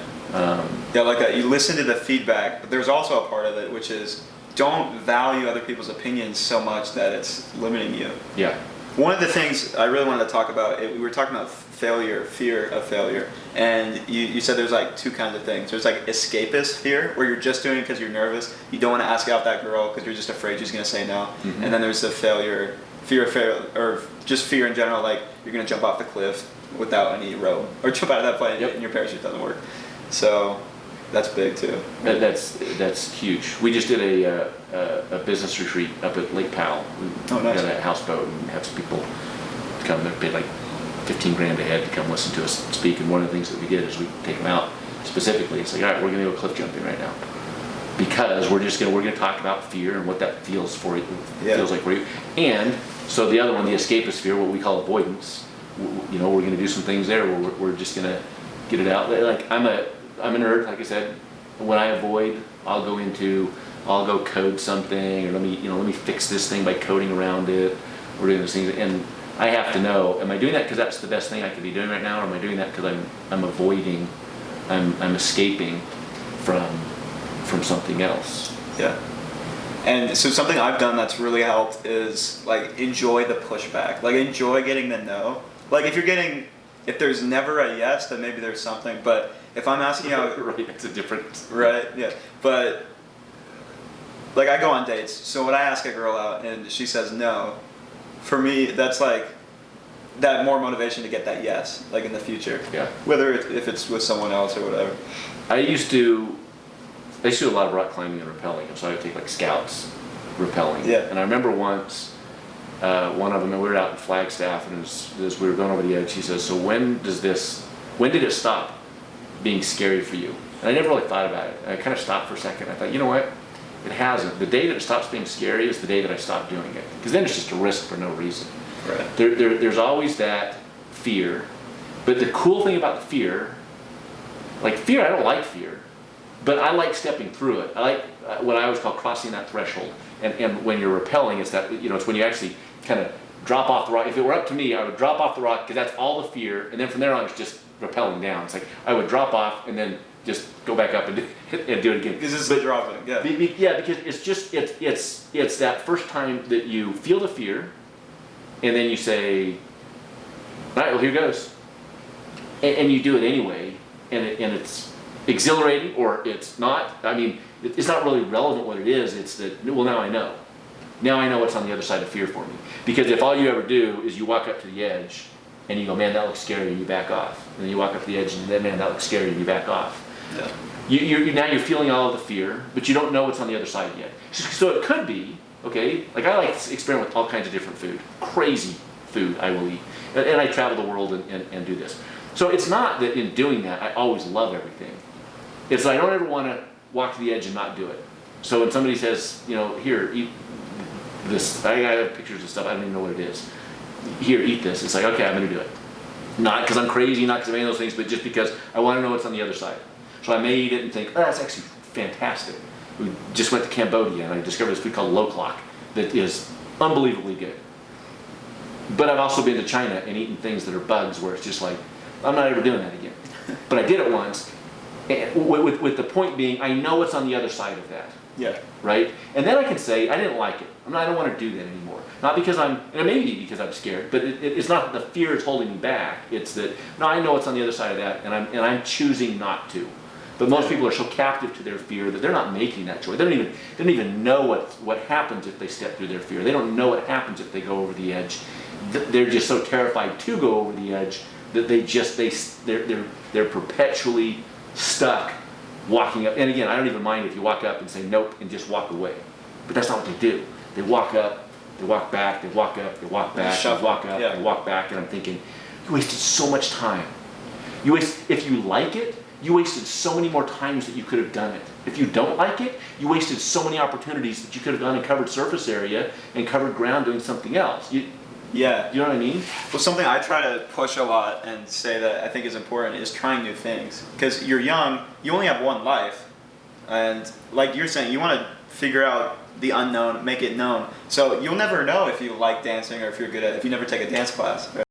Yeah, like that. You listen to the feedback, but there's also a part of it which is don't value other people's opinions so much that it's limiting you. Yeah. One of the things I really wanted to talk about, we were talking about failure, fear of failure, and you said there's like two kinds of things. There's like escapist fear, where you're just doing it because you're nervous. You don't want to ask out that girl because you're just afraid she's going to say no. Mm-hmm. And then there's the fear of failure, or just fear in general, like you're going to jump off the cliff without any rope, or jump out of that plane and your parachute doesn't work. So that's big too. That's huge. We just did a business retreat up at Lake Powell. We nice. got a houseboat and had some people come. They paid like $15,000 a head to come listen to us speak. And one of the things that we did is we take them out specifically. It's like, all right, we're going to go cliff jumping right now because we're going to talk about fear and what that feels for you. Feels like for you. And so the other one, the escapist fear, what we call avoidance. We're going to do some things there where we're just going to get it out. Like I'm a nerd, like I said. When I avoid, I'll go code something, or let me fix this thing by coding around it, or doing those things. And I have to know, am I doing that because that's the best thing I could be doing right now, or am I doing that because I'm avoiding, I'm escaping from something else? Yeah. And so something I've done that's really helped is like enjoy the pushback, like enjoy getting the no. Like if there's never a yes, then maybe there's something. But if I'm asking out, right, it's a different. Right, yeah. But like I go on dates, so when I ask a girl out and she says no, for me that's like that more motivation to get that yes, like in the future. Yeah. Whether if it's with someone else or whatever. I used to do a lot of rock climbing and rappelling, so I would take like scouts rappelling. Yeah. And I remember once one of them, and we were out in Flagstaff, and as we were going over the edge, he says, so when did it stop being scary for you? And I never really thought about it. I kind of stopped for a second. I thought, you know what? It hasn't. The day that it stops being scary is the day that I stop doing it. Because then it's just a risk for no reason. Right. There's always that fear. But the cool thing about the fear, like fear, I don't like fear, but I like stepping through it. I like what I always call crossing that threshold. And when you're rappelling, it's that, it's when you actually kind of drop off the rock. If it were up to me, I would drop off the rock because that's all the fear. And then from there on, it's just rappelling down. It's like I would drop off and then just go back up and do it again. Because it's dropping, yeah. Yeah, because it's that first time that you feel the fear, and then you say, all right, well, here goes. And you do it anyway, and it's exhilarating, or it's not. I mean, it's not really relevant what it is. It's that, well, now I know. Now I know what's on the other side of fear for me. Because if all you ever do is you walk up to the edge, and you go, man, that looks scary, and you back off. And then you walk up to the edge, and then, man, that looks scary, and you back off. Yeah. Now you're feeling all of the fear, but you don't know what's on the other side yet. So it could be, okay, like I like to experiment with all kinds of different food. Crazy food I will eat. And I travel the world and do this. So it's not that in doing that, I always love everything. It's I don't ever want to walk to the edge and not do it. So when somebody says, here, eat this, I have pictures of stuff, I don't even know what it is. Here, eat this. It's like, okay, I'm going to do it. Not because I'm crazy, not because of any of those things, but just because I want to know what's on the other side. So I may eat it and think, oh, that's actually fantastic. We just went to Cambodia and I discovered this food called lo klok that is unbelievably good. But I've also been to China and eaten things that are bugs where it's just like, I'm not ever doing that again. But I did it once, and with the point being, I know what's on the other side of that. Yeah. Right? And then I can say, I didn't like it. I don't want to do that anymore. Not because and it may be because I'm scared, but it's not that the fear is holding me back. It's that, no, I know what's on the other side of that, and I'm choosing not to. But most people are so captive to their fear that they're not making that choice. They don't even know what happens if they step through their fear. They don't know what happens if they go over the edge. They're just so terrified to go over the edge that they're perpetually stuck walking up. And again, I don't even mind if you walk up and say nope and just walk away. But that's not what they do. They walk up, they walk back, they walk up, they walk back, they walk up, they walk back, and I'm thinking, you wasted so much time. If you like it, you wasted so many more times that you could have done it. If you don't like it, you wasted so many opportunities that you could have done and covered surface area and covered ground doing something else. Yeah. You know what I mean? Well, something I try to push a lot and say that I think is important is trying new things. Because you're young, you only have one life. And like you're saying, you want to figure out the unknown, make it known. So you'll never know if you like dancing or if you're good at it if you never take a dance class, right?